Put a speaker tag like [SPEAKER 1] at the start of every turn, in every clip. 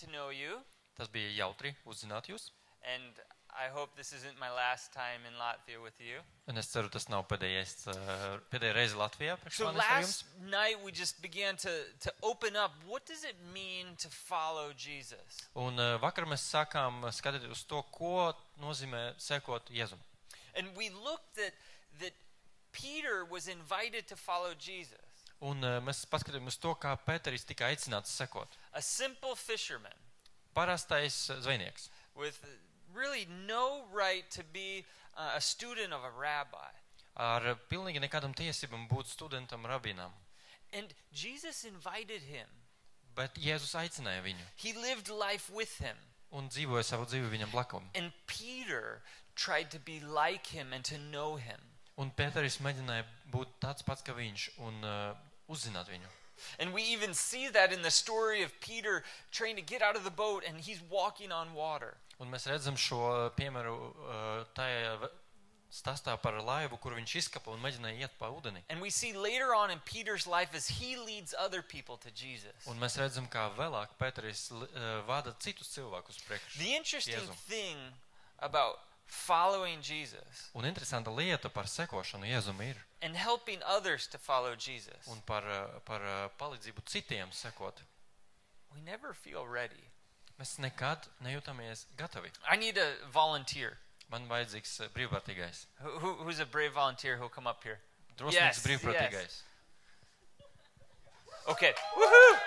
[SPEAKER 1] to know you.
[SPEAKER 2] Tas bija jautri uzzināt jūs.
[SPEAKER 1] And I hope this isn't my last time in Latvia with you.
[SPEAKER 2] Un es ceru, tas nav pēdējā reize Latvijā.
[SPEAKER 1] So last night we just began to open up. What does it mean to follow Jesus?
[SPEAKER 2] Un vakar mēs sākām skatīt uz to, ko nozīmē sekot Jēzum.
[SPEAKER 1] And we looked at that Peter was invited to follow Jesus.
[SPEAKER 2] Un mēs paskatījām uz to, kā Pēteris tika aicināts sekot.
[SPEAKER 1] A simple fisherman.
[SPEAKER 2] Parastais zvejnieks.
[SPEAKER 1] With really no right to be a student of a rabbi.
[SPEAKER 2] Ar pilnīgi nekādam tiesībam būt studentam rabinam.
[SPEAKER 1] And Jesus invited him.
[SPEAKER 2] Bet Jēzus aicināja viņu.
[SPEAKER 1] He lived life with him.
[SPEAKER 2] Un dzīvoja savu dzīvi viņam blakum.
[SPEAKER 1] And Peter tried to be like him and to know him.
[SPEAKER 2] Un Pēteris mēģināja būt tāds pats kā viņš un uzzināt viņu.
[SPEAKER 1] And we even see that in the story of Peter trying to get out of the boat and he's walking on water.
[SPEAKER 2] Un mēs redzam šo piemēru tajā stāstā par laivu, kur viņš izkapa un mēģināja iet pa ūdeni.
[SPEAKER 1] And we see later on in Peter's life as he leads other people to Jesus.
[SPEAKER 2] Un mēs redzam, kā vēlāk Pēteris vada citus cilvēkus priekš.
[SPEAKER 1] The interesting
[SPEAKER 2] Jēzum.
[SPEAKER 1] thing about following Jesus
[SPEAKER 2] Un interesanta lieta par sekošanu Jēzum ir.
[SPEAKER 1] and helping others to follow Jesus.
[SPEAKER 2] Un par palīdzību citiem sekot.
[SPEAKER 1] We never feel ready.
[SPEAKER 2] Mēs nekad nejūtamies gatavi.
[SPEAKER 1] I need a volunteer.
[SPEAKER 2] Man vajadzīgs brīvprātīgais.
[SPEAKER 1] Who's a brave volunteer who'll come up here?
[SPEAKER 2] Drosmīgs brīvprātīgais.
[SPEAKER 1] Okay. Woohoo!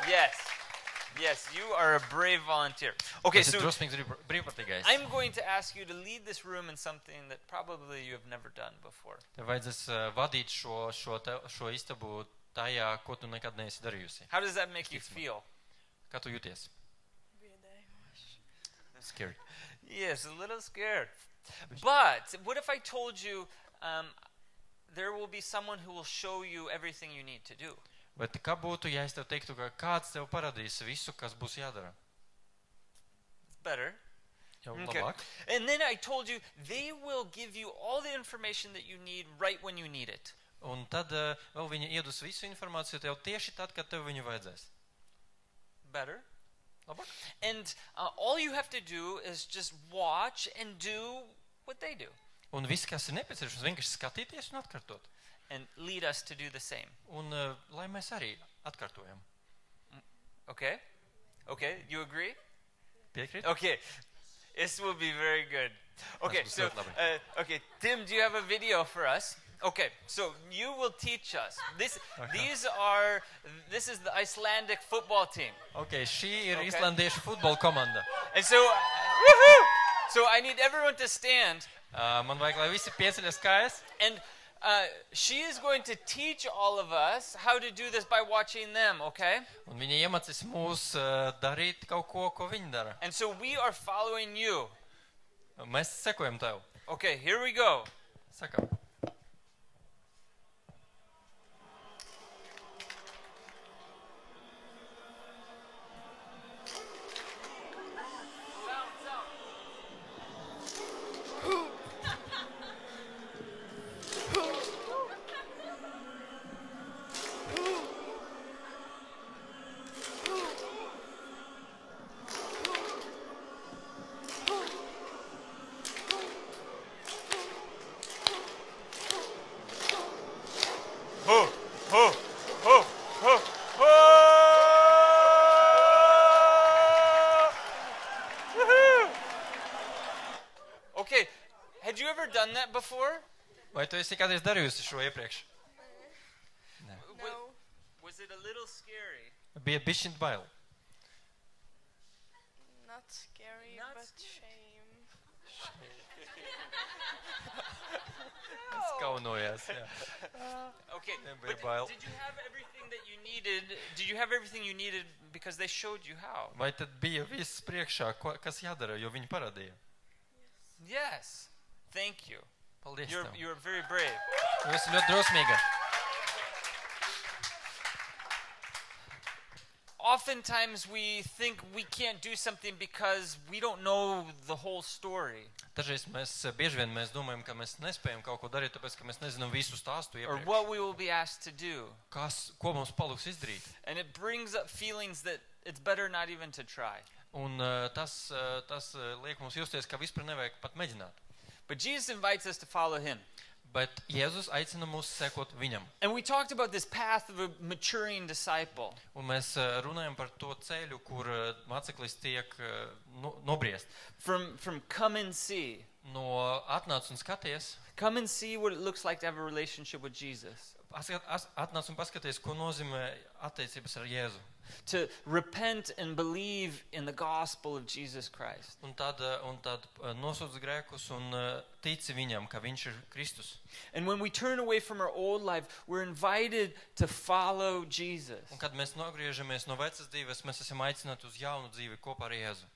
[SPEAKER 1] Yes. Yes, you are a brave volunteer. Okay,
[SPEAKER 2] Tas ir
[SPEAKER 1] so
[SPEAKER 2] drosmīgs brīvprātīgais.
[SPEAKER 1] I'm going to ask you to lead this room in something that probably you have never done before.
[SPEAKER 2] Tev vajadzēs vadīt šo istabu tajā, ko tu nekad neesi darījusi.
[SPEAKER 1] How does that make you feel?
[SPEAKER 2] Kā tu jūties? Scared.
[SPEAKER 1] Yes, a little scared. But what if I told you there will be someone who will show you everything you need to do?
[SPEAKER 2] Bet kā būtu, ja es tev teiktu, ka kāds tev parādīs visu, kas būs jādara?
[SPEAKER 1] It's better.
[SPEAKER 2] Jau
[SPEAKER 1] Okay.
[SPEAKER 2] labāk.
[SPEAKER 1] And then I told you they will give you all the information that you need right when you need it.
[SPEAKER 2] Un tad vēl viņi iedus visu informāciju tev tieši tad, kad tev viņu vajadzēs.
[SPEAKER 1] Better.
[SPEAKER 2] Labāk?
[SPEAKER 1] And all you have to do is just watch and do what they do.
[SPEAKER 2] Un viss, kas ir nepieciešams, vienkārši skatīties un atkārtot.
[SPEAKER 1] And lead us to do the same.
[SPEAKER 2] Un lai mēs arī atkārtojam.
[SPEAKER 1] Okay? Okay, you agree?
[SPEAKER 2] Piekrīt?
[SPEAKER 1] Okay. This will be very good. Okay,
[SPEAKER 2] That's
[SPEAKER 1] so,
[SPEAKER 2] good,
[SPEAKER 1] okay, Tim, do you have a video for us? Okay, so you will teach us. This is the Icelandic football team.
[SPEAKER 2] Ok, šī ir
[SPEAKER 1] Okay.
[SPEAKER 2] islandiešu futbola komanda.
[SPEAKER 1] And so, woohoo! So I need everyone to stand.
[SPEAKER 2] Man vajag, lai visi pieceļas kājas.
[SPEAKER 1] And she is going to teach all of us how to do this by watching them, okay?
[SPEAKER 2] Un viņi iemācīs mūs darīt kaut ko, ko viņi dara.
[SPEAKER 1] And so we are following you.
[SPEAKER 2] Mēs sekojam tev.
[SPEAKER 1] Okay, here we go.
[SPEAKER 2] Sakam.
[SPEAKER 1] Okay, had you ever done that before?
[SPEAKER 2] Vai tu esi kādreiz darījusi šo iepriekš?
[SPEAKER 1] No. Was it a little scary?
[SPEAKER 2] Bija bišķiņ bail.
[SPEAKER 3] Not scary,
[SPEAKER 1] Not
[SPEAKER 3] but
[SPEAKER 1] scary.
[SPEAKER 3] shame.
[SPEAKER 2] Es kaunojās, jā.
[SPEAKER 1] Okay,
[SPEAKER 2] Nebija
[SPEAKER 1] but
[SPEAKER 2] bail.
[SPEAKER 1] did you have everything that you needed? Did you have everything you needed because they showed you how?
[SPEAKER 2] Vai tad bija viss priekšā, kas jādara, jo viņi parādīja?
[SPEAKER 1] Yes. Thank you.
[SPEAKER 2] Paldies tev.
[SPEAKER 1] You're very brave.
[SPEAKER 2] Tu esi ļoti drosmīga.
[SPEAKER 1] Oftentimes we think we can't do something because we don't know the whole story.
[SPEAKER 2] Dažreiz bieži vien mēs domājam, ka mēs nespējam kaut ko darīt, tāpēc, ka mēs nezinām visu stāstu
[SPEAKER 1] Or
[SPEAKER 2] iepriekš.
[SPEAKER 1] what we will be asked to do.
[SPEAKER 2] Ko mums paliks izdarīt?
[SPEAKER 1] And it brings up feelings that it's better not even to try.
[SPEAKER 2] Un tas liek mums justies, ka vispār nevajag pat mēģināt.
[SPEAKER 1] But Jesus invites us to follow him.
[SPEAKER 2] Bet Jēzus aicina mūs sekot viņam.
[SPEAKER 1] And we talked about this path of a maturing disciple.
[SPEAKER 2] Un mēs runājam par to ceļu, kur māceklis tiek nobriest.
[SPEAKER 1] From come and see.
[SPEAKER 2] No atnāc un skaties.
[SPEAKER 1] Come and see what it looks like to have a relationship with Jesus.
[SPEAKER 2] Atnāc un paskaties, ko nozīmē attiecības ar Jēzu.
[SPEAKER 1] To repent and believe in the gospel of Jesus Christ.
[SPEAKER 2] Un tad nosūdz grēkus un tici viņam, ka viņš ir Kristus.
[SPEAKER 1] And when we turn away from our old life, we're invited to follow Jesus.
[SPEAKER 2] Un kad mēs nogriežamies no vecas dzīves, mēs esam aicināti uz jaunu dzīvi kopā ar Jēzu.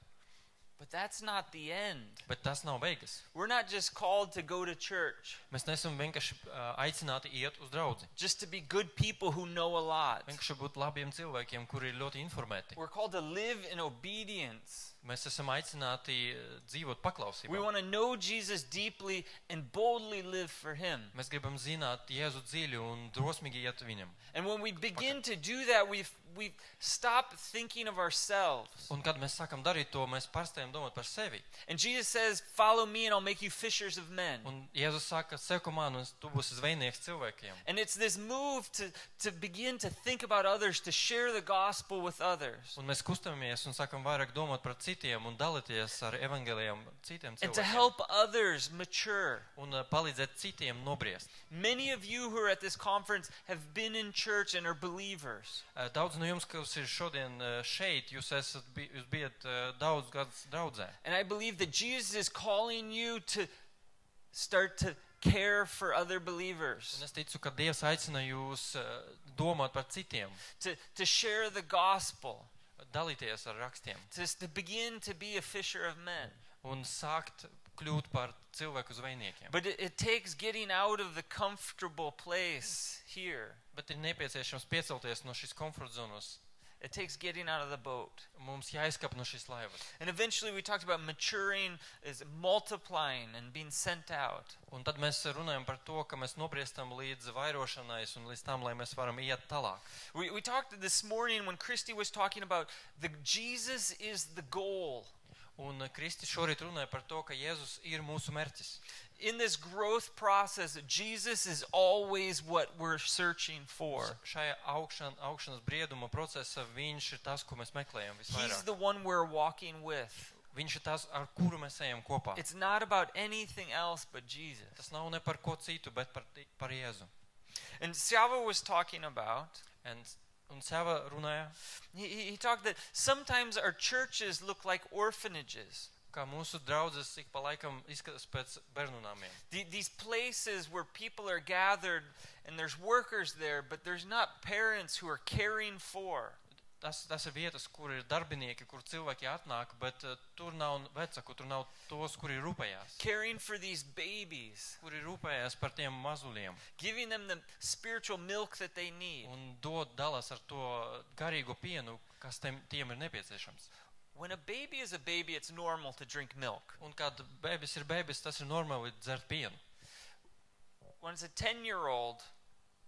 [SPEAKER 1] But that's not the end.
[SPEAKER 2] Bet tas nav beigas.
[SPEAKER 1] We're not just called to go to church.
[SPEAKER 2] Mēs neesam vienkārši aicināti iet uz draudzi.
[SPEAKER 1] Just to be good people who know a lot.
[SPEAKER 2] Vienkārši būt labiem cilvēkiem, kuri ir ļoti informēti.
[SPEAKER 1] We're called to live in obedience.
[SPEAKER 2] Mēs esam aicināti dzīvot paklausībā.
[SPEAKER 1] We want to know Jesus deeply and boldly live for him.
[SPEAKER 2] Mēs gribam zināt Jēzu dziļi un drosmīgi iet viņam.
[SPEAKER 1] And when we begin to do that, we stop thinking of ourselves.
[SPEAKER 2] Un kad mēs sākam darīt to, mēs pārstājam domāt par sevi.
[SPEAKER 1] And Jesus says, "Follow me and I'll make you fishers of men."
[SPEAKER 2] Un Jēzus saka, seko man un tu būsi zvejnieks cilvēkiem.
[SPEAKER 1] And it's this move to begin to think about others, to share the gospel with others.
[SPEAKER 2] Un mēs kustamies un sākam vairāk domāt par citiem un dalīties ar evangelijām citiem
[SPEAKER 1] And to
[SPEAKER 2] cilvēkiem.
[SPEAKER 1] help others mature.
[SPEAKER 2] Un palīdzēt citiem nobriest.
[SPEAKER 1] Many of you who are at this conference have been in church and are believers.
[SPEAKER 2] Daudz no jums, kas ir šodien šeit, jūs bijat daudz gadus draudzē.
[SPEAKER 1] And I believe that Jesus is calling you to start to care for other believers.
[SPEAKER 2] Un es ticu, ka Dievs aicina jūs domāt par citiem,
[SPEAKER 1] To share the gospel.
[SPEAKER 2] dalīties ar rakstiem
[SPEAKER 1] To begin to be a fisher of men.
[SPEAKER 2] un sākt kļūt par cilvēku zvejniekiem.
[SPEAKER 1] But it takes getting out of the comfortable place here.
[SPEAKER 2] Bet ir nepieciešams piecelties no šīs komforta zonas.
[SPEAKER 1] It takes getting out of the boat.
[SPEAKER 2] Mums jāizkap no šīs laivas.
[SPEAKER 1] And eventually we talked about maturing is multiplying and being sent out.
[SPEAKER 2] Un tad mēs runājam par to, ka mēs nobriestam līdz vairošanais un līdz tam, lai mēs varam iet tālāk.
[SPEAKER 1] We talked this morning when Christy was talking about Jesus is the goal.
[SPEAKER 2] Un Kristi šorīt runāja par to, ka Jēzus ir mūsu mērķis.
[SPEAKER 1] In this growth process, Jesus is always what we're searching for.
[SPEAKER 2] Šajā augšanas brieduma procesā viņš ir tas, ko mēs meklējam
[SPEAKER 1] He's
[SPEAKER 2] visvairāk.
[SPEAKER 1] the one we're walking with.
[SPEAKER 2] Viņš ir tas, ar kuru mēs ejam kopā.
[SPEAKER 1] It's not about anything else but Jesus.
[SPEAKER 2] Tas nav ne par ko citu, bet par Jēzu.
[SPEAKER 1] And Siava was talking about,
[SPEAKER 2] Un Siava runāja,
[SPEAKER 1] he talked that sometimes our churches look like orphanages.
[SPEAKER 2] ka mūsu draudzes ik pa laikam izskatās pēc bērnu namiem.
[SPEAKER 1] These places where people are gathered and there's workers there, but there's not parents who are caring for.
[SPEAKER 2] Tas ir vietas, kur ir darbinieki, kur cilvēki atnāk, bet tur nav vecaku, tur nav tos, kuri rūpējās.
[SPEAKER 1] Caring for these babies.
[SPEAKER 2] Kuri rūpējās par tiem mazuļiem.
[SPEAKER 1] Giving them the spiritual milk that they need.
[SPEAKER 2] Un dalās ar to garīgo pienu, kas tiem ir nepieciešams.
[SPEAKER 1] When a baby is a baby, it's normal to drink milk.
[SPEAKER 2] Un kad bēbis ir bēbis, tas ir normāli dzert pienu.
[SPEAKER 1] When it's a 10-year-old,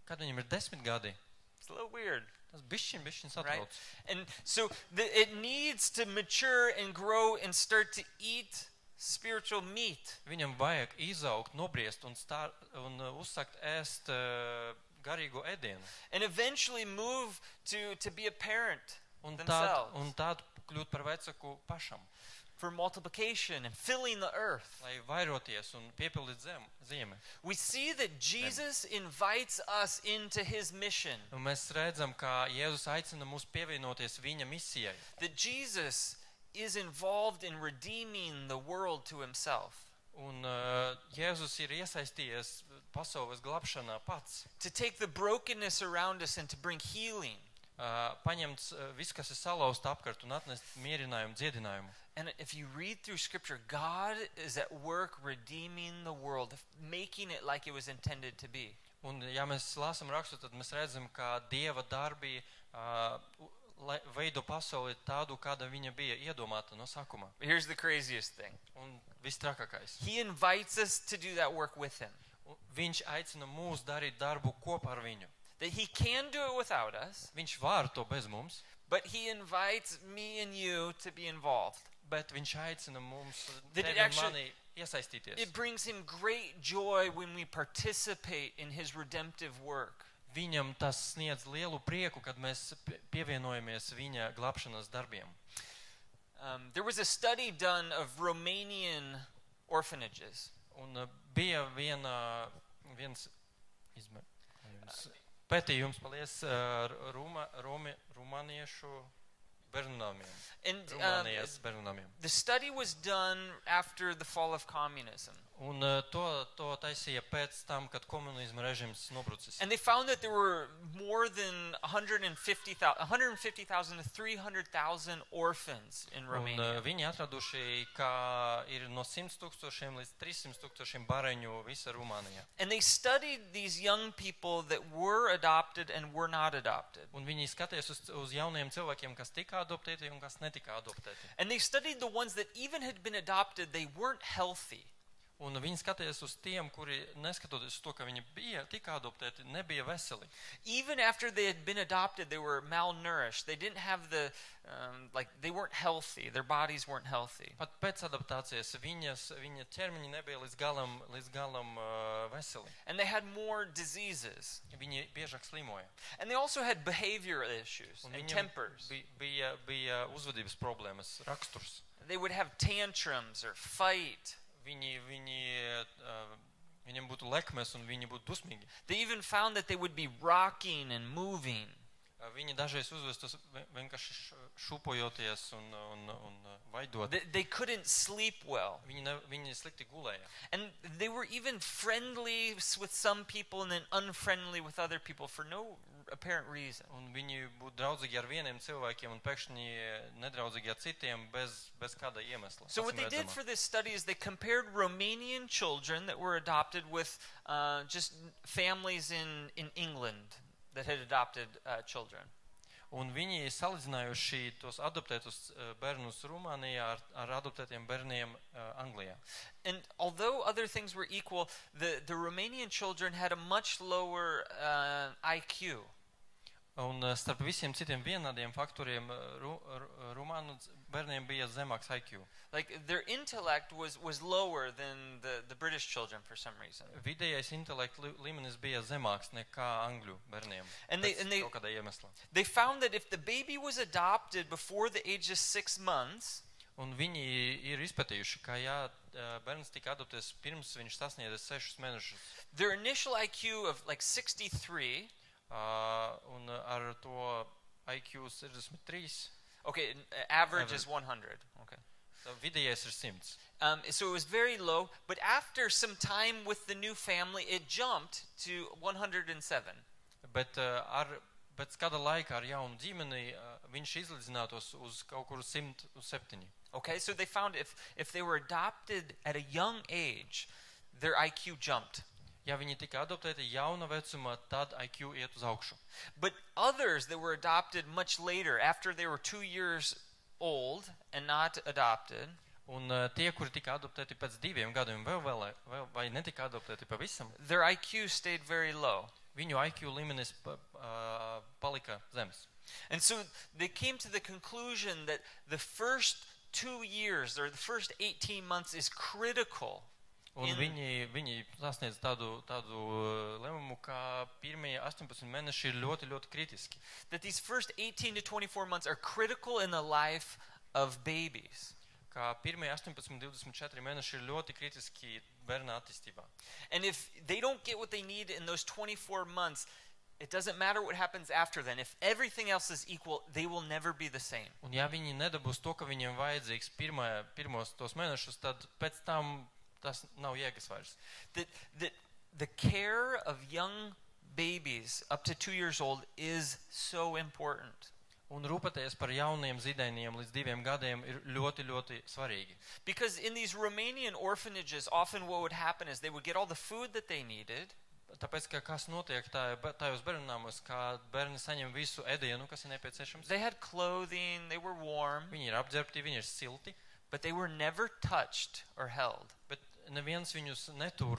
[SPEAKER 2] Kad viņam ir 10 gadi,
[SPEAKER 1] it's a little weird.
[SPEAKER 2] tas bišķiņ satrauc.
[SPEAKER 1] Right? And so it needs to mature and grow and start to eat spiritual meat.
[SPEAKER 2] Viņam vajag izaugt, nobriest un uzsākt ēst garīgo ēdienu.
[SPEAKER 1] And eventually move to be a parent
[SPEAKER 2] Un
[SPEAKER 1] themselves.
[SPEAKER 2] tād kļūt par vecaku pašam.
[SPEAKER 1] For multiplication and filling the earth.
[SPEAKER 2] Lai vairoties un piepildīt zemi.
[SPEAKER 1] We see that Jesus invites us into his mission.
[SPEAKER 2] Un mēs redzam, ka Jēzus aicina mūs pievienoties viņa misijai.
[SPEAKER 1] That Jesus is involved in redeeming the world to himself.
[SPEAKER 2] Un Jēzus ir iesaistījies pasaules glābšanā pats.
[SPEAKER 1] To take the brokenness around us and to bring healing.
[SPEAKER 2] Paņemt viss, kas ir salauzts apkārt un atnest mierinājumu, dziedinājumu.
[SPEAKER 1] And if you read through Scripture, God is at work redeeming the world, making it like it was intended to be.
[SPEAKER 2] Un ja mēs lasām rakstu, tad mēs redzam, ka Dieva darbi veido pasauli tādu, kāda viņa bija iedomāta no sākuma.
[SPEAKER 1] But here's the craziest thing.
[SPEAKER 2] Un vistrakākais.
[SPEAKER 1] He invites us to do that work with him.
[SPEAKER 2] Viņš aicina mūs darīt darbu kopā ar viņu.
[SPEAKER 1] That he can do it without us,
[SPEAKER 2] Viņš var to bez mums,
[SPEAKER 1] but he invites me and you to be involved.
[SPEAKER 2] Bet viņš aicina mums
[SPEAKER 1] That
[SPEAKER 2] tevi
[SPEAKER 1] it
[SPEAKER 2] un
[SPEAKER 1] actually-
[SPEAKER 2] mani iesaistīties.
[SPEAKER 1] It brings him great joy when we participate in his redemptive work.
[SPEAKER 2] Viņam tas sniedz lielu prieku, kad mēs pievienojamies viņa glābšanas darbiem.
[SPEAKER 1] There was a study done of Romanian orphanages.
[SPEAKER 2] Un bija viens pētījums, paldies, rumāniešu bērnamiem.
[SPEAKER 1] And
[SPEAKER 2] Rumānijas bērnamiem.
[SPEAKER 1] the study was done after the fall of communism.
[SPEAKER 2] Un to taisīja pēc tam, kad komunisma režims nobrucis.
[SPEAKER 1] And they found that there were more than 150,000 to 300,000 orphans in
[SPEAKER 2] Un
[SPEAKER 1] Romania.
[SPEAKER 2] viņi atraduši, ka ir no 100,000 līdz 300,000 bāreņu visa Rumānijā.
[SPEAKER 1] And they studied these young people that were adopted and were not adopted.
[SPEAKER 2] Un viņi skatījās uz jauniem cilvēkiem, kas tika adoptēti un kas netika adoptēti.
[SPEAKER 1] And they studied the ones that even had been adopted, they weren't healthy.
[SPEAKER 2] Un viņi skatījās uz tiem, kuri neskatoties uz to, ka viņi tika adoptēti, nebija veseli.
[SPEAKER 1] Even after they had been adopted, they were malnourished. They didn't have they weren't healthy. Their bodies weren't healthy.
[SPEAKER 2] Pat pēc adaptācijas viņa ķermeņi nebija līdz galam veseli.
[SPEAKER 1] And they had more diseases.
[SPEAKER 2] Viņi biežāk slimoja.
[SPEAKER 1] And they also had behavioral issues
[SPEAKER 2] Un
[SPEAKER 1] and
[SPEAKER 2] viņiem
[SPEAKER 1] tempers.
[SPEAKER 2] bija uzvedības problēmas, raksturs.
[SPEAKER 1] They would have tantrums or fight.
[SPEAKER 2] Viņiem būtu lekmes un viņi būtu dusmīgi.
[SPEAKER 1] They even found that they would be rocking and moving.
[SPEAKER 2] Viņi dažreiz uzvestos vienkārši šūpojoties un vaidot.
[SPEAKER 1] They couldn't sleep well.
[SPEAKER 2] Viņi slikti gulēja.
[SPEAKER 1] And they were even friendly with some people and then unfriendly with other people for no apparent reason.
[SPEAKER 2] Un viņi būtu draudzīgi ar vieniem cilvēkiem un pēkšņi nedraudzīgi ar citiem bez kāda iemesla.
[SPEAKER 1] So what they did for this study is they compared Romanian children that were adopted with just families in England that had adopted children.
[SPEAKER 2] Un viņi salīdzinājuši tos adoptētus bērnus Rumānijā ar adoptētiem bērniem Anglijā.
[SPEAKER 1] And although other things were equal, the Romanian children had a much lower IQ.
[SPEAKER 2] Un starp visiem citiem vienādiem faktoriem Rumānu bērniem bija zemāks IQ.
[SPEAKER 1] Like their intellect was lower than the British children for some reason.
[SPEAKER 2] Vidējais intelekta līmenis bija zemāks nekā angļu bērniem.
[SPEAKER 1] And
[SPEAKER 2] Pēc kaut kādā iemeslā.
[SPEAKER 1] They found that if the baby was adopted before the age of 6 months,
[SPEAKER 2] Un viņi ir izpētījuši, ka bērns tika adoptēts pirms viņš sasniedza 6 mēnešus.
[SPEAKER 1] their initial IQ of like 63,
[SPEAKER 2] Un ar to IQ 63.
[SPEAKER 1] okay, average is 100. Okay.
[SPEAKER 2] Vidējais ir 100.
[SPEAKER 1] So it was very low, but after some time with the new family, it jumped to 107.
[SPEAKER 2] Bet pēc kāda laika ar jaunu ģimeni viņš izlīdzinātos uz kaut kur 107.
[SPEAKER 1] Okay, so they found if they were adopted at a young age, their IQ jumped.
[SPEAKER 2] Ja viņi tika adoptēti jauna vecumā, tad IQ iet uz augšu.
[SPEAKER 1] But others that were adopted much later, after they were 2 years old and not adopted,
[SPEAKER 2] Un tie, kuri tika adoptēti pēc 2 gadiem vēl vai netika adoptēti pavisam,
[SPEAKER 1] their IQ stayed very low.
[SPEAKER 2] viņu IQ līmenis palika zems.
[SPEAKER 1] And so they came to the conclusion that the first 2 years or the first 18 months is critical.
[SPEAKER 2] Un viņi sasniedz tādu lēmumu, ka pirmie 18 mēneši ir ļoti, ļoti kritiski.
[SPEAKER 1] That these first 18 to 24 months are critical in the life of babies.
[SPEAKER 2] Ka pirmie 18-24 mēneši ir ļoti kritiski bērna attīstībā.
[SPEAKER 1] And if they don't get what they need in those 24 months, it doesn't matter what happens after then. If everything else is equal, they will never be the same.
[SPEAKER 2] Un ja viņi nedabūs to, ka viņiem vajadzīgs pirmos tos mēnešus, tad pēc tam tas nav jēgas vairs.
[SPEAKER 1] That the care of young babies up to 2 years old is so important.
[SPEAKER 2] Un rūpēties par jauniem zīdainiem līdz 2 gadiem ir ļoti, ļoti svarīgi.
[SPEAKER 1] Because in these Romanian orphanages, often what would happen is they would get all the food that they needed.
[SPEAKER 2] Tāpēc, ka kas notiek tajos bērnamos, kā bērni saņem visu ēdienu, kas ir nepieciešams.
[SPEAKER 1] They had clothing, they were warm,
[SPEAKER 2] Viņi ir apģērbti, viņi ir silti,
[SPEAKER 1] but they were never touched or held.
[SPEAKER 2] bet neviens viņus netur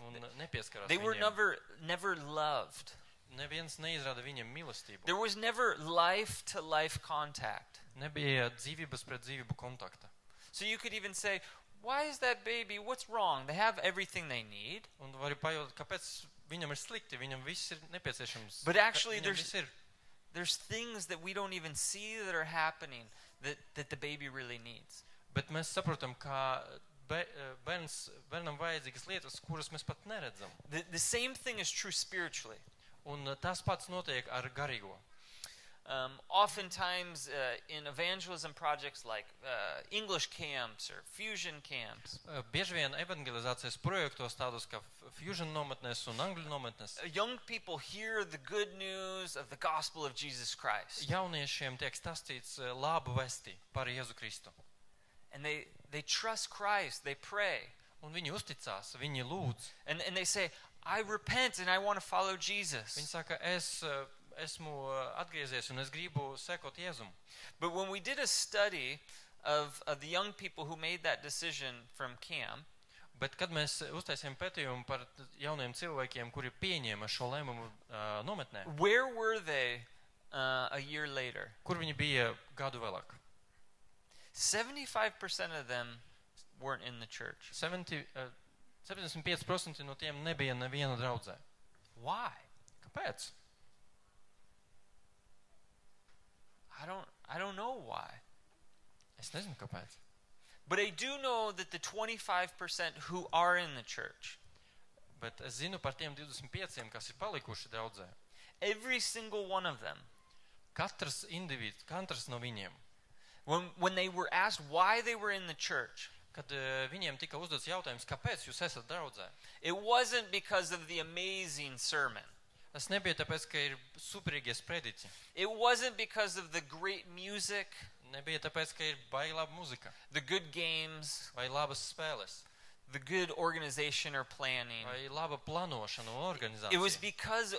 [SPEAKER 2] un nepieskarās
[SPEAKER 1] They were
[SPEAKER 2] viņiem.
[SPEAKER 1] never loved.
[SPEAKER 2] neviens neizrāda viņiem mīlestību.
[SPEAKER 1] There was never life-to-life contact.
[SPEAKER 2] Nebija dzīvības pret dzīvību kontakta.
[SPEAKER 1] So you could even say, why is that baby, what's wrong? They have everything they need.
[SPEAKER 2] Un vari pajautāt, kāpēc viņam ir slikti, viņam viss ir nepieciešams.
[SPEAKER 1] But actually
[SPEAKER 2] Viņam viss ir.
[SPEAKER 1] there's things that we don't even see that are happening that the baby really needs.
[SPEAKER 2] Bet mēs saprotam, ka bērnam vajadzīgas lietas, kuras mēs pat neredzam.
[SPEAKER 1] The same thing is true spiritually.
[SPEAKER 2] Un tas pats notiek ar garīgo.
[SPEAKER 1] Oftentimes in evangelism projects like English camps or fusion camps,
[SPEAKER 2] Bieži vien evangelizācijas projektos tādos kā Fusion nometnes un Angļu nometnes,
[SPEAKER 1] young people hear the good news of the gospel of Jesus Christ.
[SPEAKER 2] jauniešiem tiek stāstīts labu vesti par Jēzu Kristu.
[SPEAKER 1] And they trust Christ, they pray.
[SPEAKER 2] Un viņi uzticās, viņi lūdz.
[SPEAKER 1] And they say, I repent and I want to follow Jesus.
[SPEAKER 2] Viņi saka, es esmu atgriezies un es gribu sekot Jēzum.
[SPEAKER 1] But when we did a study of the young people who made that decision from camp,
[SPEAKER 2] Bet kad mēs uztaisījām pētījumu par jauniem cilvēkiem, kuri pieņēma šo lēmumu nometnē,
[SPEAKER 1] where were they a year later?
[SPEAKER 2] kur viņi bija gadu vēlāk?
[SPEAKER 1] 75% of them weren't in the church.
[SPEAKER 2] 75% no tiem nebija neviena draudzē.
[SPEAKER 1] Why?
[SPEAKER 2] Kāpēc?
[SPEAKER 1] I don't know why.
[SPEAKER 2] Es nezinu, kāpēc.
[SPEAKER 1] But I do know that the 25% who are in the church,
[SPEAKER 2] Bet es zinu par tiem 25, kas ir palikuši draudzē.
[SPEAKER 1] every single one of them,
[SPEAKER 2] Katrs individs, katrs no viņiem,
[SPEAKER 1] when they were asked why they were in the church,
[SPEAKER 2] kad viņiem tika uzdots jautājums, kāpēc jūs esat draudzē?
[SPEAKER 1] it wasn't because of the amazing sermon.
[SPEAKER 2] Tas nebija tāpēc, ka ir superīgie sprediķi.
[SPEAKER 1] It wasn't because of the great music,
[SPEAKER 2] Nebija tāpēc, ka ir baigi laba muzika,
[SPEAKER 1] the good games,
[SPEAKER 2] vai labas spēles,
[SPEAKER 1] the good organization or planning.
[SPEAKER 2] vai laba plānošana un
[SPEAKER 1] It was
[SPEAKER 2] organizācija.
[SPEAKER 1] because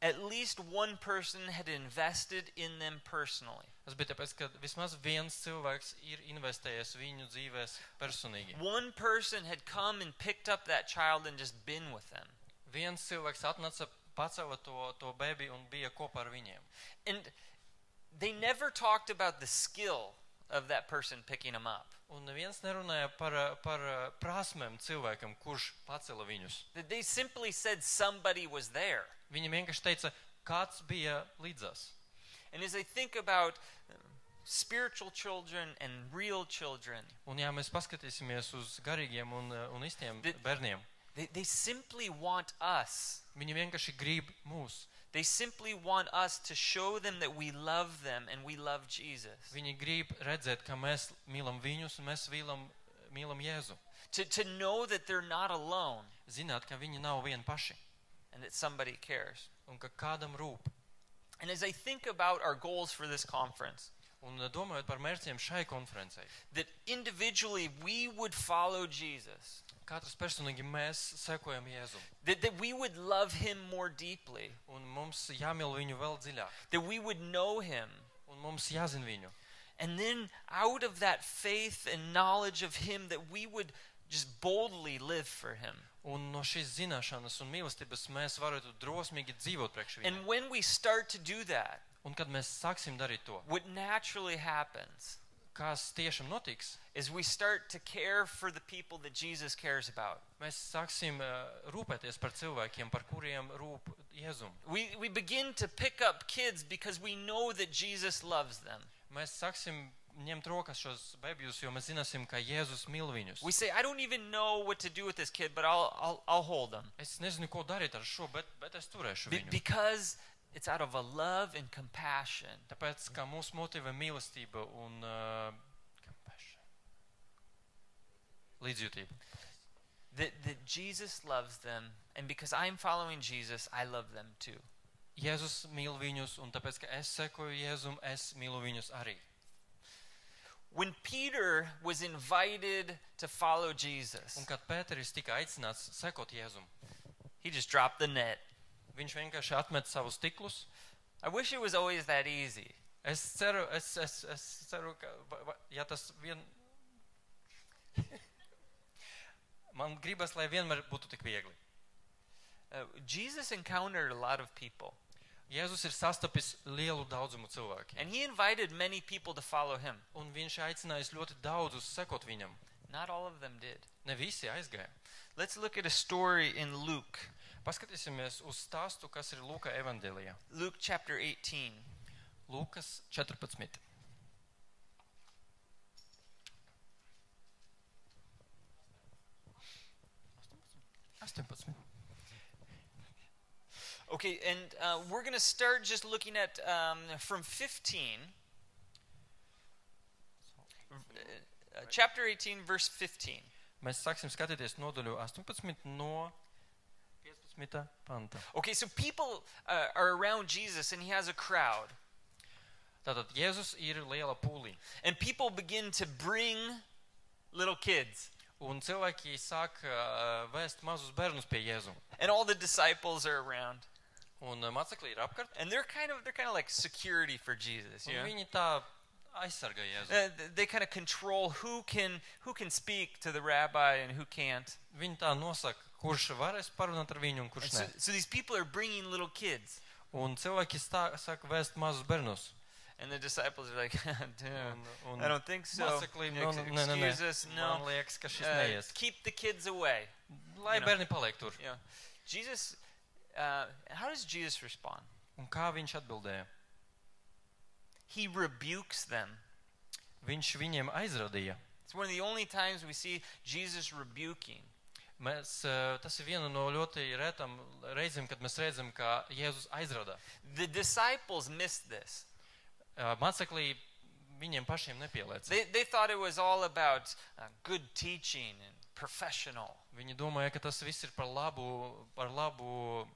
[SPEAKER 1] at least one person had invested in them personally.
[SPEAKER 2] Tas bija tāpēc, ka vismaz viens cilvēks ir investējies viņu dzīvēs personīgi.
[SPEAKER 1] One person had come and picked up that child and just been with them.
[SPEAKER 2] Viens cilvēks atnāca, pacēla to bebi un bija kopā ar viņiem.
[SPEAKER 1] And they never talked about the skill of that person picking them up.
[SPEAKER 2] Un neviens nerunāja par prasmēm cilvēkam, kurš pacēla viņus.
[SPEAKER 1] They simply said somebody was there.
[SPEAKER 2] Viņi vienkārši teica, kāds bija līdzās.
[SPEAKER 1] And as I think about spiritual children and real children,
[SPEAKER 2] Un ja mēs paskatīsimies uz garīgiem un istiem
[SPEAKER 1] The-
[SPEAKER 2] bērniem,
[SPEAKER 1] they simply want us.
[SPEAKER 2] viņi vienkārši grib mūs.
[SPEAKER 1] They simply want us to show them that we love them and we love Jesus.
[SPEAKER 2] Viņi grib redzēt, ka mēs mīlam viņus un mēs mīlam Jēzu.
[SPEAKER 1] To know that they're not alone
[SPEAKER 2] Zināt, ka viņi nav vieni paši
[SPEAKER 1] and that somebody cares.
[SPEAKER 2] un ka kādam rūp.
[SPEAKER 1] And as I think about our goals for this conference,
[SPEAKER 2] Un domājot par mērķiem šai konferencei,
[SPEAKER 1] that individually we would follow Jesus,
[SPEAKER 2] katrs personīgi mēs sekojam Jēzum.
[SPEAKER 1] that we would love him more deeply,
[SPEAKER 2] Un mums jāmīl viņu vēl dziļāk.
[SPEAKER 1] that we would know him.
[SPEAKER 2] Un mums jāzina viņu.
[SPEAKER 1] And then out of that faith and knowledge of him, that we would just boldly live for him.
[SPEAKER 2] Un no šīs zināšanas un mīlestības mēs varētu drosmīgi dzīvot priekš viņu.
[SPEAKER 1] And when we start to do that,
[SPEAKER 2] Un kad mēs sāksim darīt to,
[SPEAKER 1] what naturally happens
[SPEAKER 2] kas tiešām notiks,
[SPEAKER 1] is we start to care for the people that Jesus cares about.
[SPEAKER 2] mēs sāksim rūpēties par cilvēkiem, par kuriem rūp Jēzum.
[SPEAKER 1] We begin to pick up kids because we know that Jesus loves them.
[SPEAKER 2] Mēs sāksim ņemt rokas šos bebjus, jo mēs zināsim, ka Jēzus mīl viņus.
[SPEAKER 1] We say, I don't even know what to do with this kid, but I'll hold them.
[SPEAKER 2] Es nezinu, ko darīt ar šo, bet es turēšu viņu.
[SPEAKER 1] Because it's out of a love and compassion.
[SPEAKER 2] Tāpēc, ka mūs motivē mīlestība un līdzjūtība.
[SPEAKER 1] That Jesus loves them, and because I'm following Jesus, I love them too.
[SPEAKER 2] Jēzus mīl viņus, un tāpēc, ka es sekoju Jēzum, es mīlu viņus arī.
[SPEAKER 1] When Peter was invited to follow Jesus,
[SPEAKER 2] Un kad Pēteris tika aicināts sekot Jēzum,
[SPEAKER 1] he just dropped the net.
[SPEAKER 2] viņš vienkārši atmet savus stiklus.
[SPEAKER 1] I wish it was always that easy.
[SPEAKER 2] Es ceru, ka ja tas man gribas, lai vienmēr būtu tik viegli.
[SPEAKER 1] Jesus encountered a lot of people.
[SPEAKER 2] Jēzus ir sastapis lielu daudzumu cilvēku.
[SPEAKER 1] And he invited many people to follow him.
[SPEAKER 2] Un viņš aicinājis ļoti daudzus sekot viņam.
[SPEAKER 1] Not all of them did.
[SPEAKER 2] Ne visi aizgāja.
[SPEAKER 1] Let's look at a story in Luke.
[SPEAKER 2] Paskatīsimies uz stāstu, kas ir Lūka evangelijā.
[SPEAKER 1] Luke chapter 18.
[SPEAKER 2] Lūkas 14.
[SPEAKER 1] Okay, and we're going to start just looking at from 15. Chapter 18, verse 15.
[SPEAKER 2] Mēs sāksim skatīties nodaļu 18 no 15. panta.
[SPEAKER 1] Okay, so people are around Jesus and he has a crowd.
[SPEAKER 2] Tātad Jēzus ir liela pūlī.
[SPEAKER 1] And people begin to bring little kids.
[SPEAKER 2] Un cilvēki sāk vēst mazus bērnus pie Jēzu.
[SPEAKER 1] And all the disciples are around.
[SPEAKER 2] Un mācekļi ir apkārt.
[SPEAKER 1] And they're kind of like security for Jesus, you
[SPEAKER 2] Un
[SPEAKER 1] know?
[SPEAKER 2] viņi tā aizsargā Jēzu.
[SPEAKER 1] They kind of control who can speak to the rabbi and who can't.
[SPEAKER 2] Viņi tā nosaka, kurš varēs parunāt ar viņu un kurš
[SPEAKER 1] And
[SPEAKER 2] ne.
[SPEAKER 1] so these people are bringing little kids.
[SPEAKER 2] Un cilvēki sāk vēst mazus bērnus.
[SPEAKER 1] And the disciples are like, dude,
[SPEAKER 2] Un
[SPEAKER 1] I don't think so.
[SPEAKER 2] mācekļi,
[SPEAKER 1] Excuse us, no.
[SPEAKER 2] Man liekas, ka šis neies.
[SPEAKER 1] Keep the kids away.
[SPEAKER 2] Lai
[SPEAKER 1] you know.
[SPEAKER 2] bērni paliek tur.
[SPEAKER 1] You know, Jesus, how does Jesus respond?
[SPEAKER 2] Un kā viņš atbildēja?
[SPEAKER 1] He rebukes them.
[SPEAKER 2] Viņš viņiem aizradīja.
[SPEAKER 1] It's one of the only times we see Jesus rebuking.
[SPEAKER 2] Tas ir viena no ļoti retām reizēm, kad mēs redzam, ka Jēzus aizrada.
[SPEAKER 1] The disciples missed this.
[SPEAKER 2] Mācekļi viņiem pašiem nepielēca.
[SPEAKER 1] They thought it was all about good teaching and professional.
[SPEAKER 2] Viņi domāja, ka tas viss ir par labu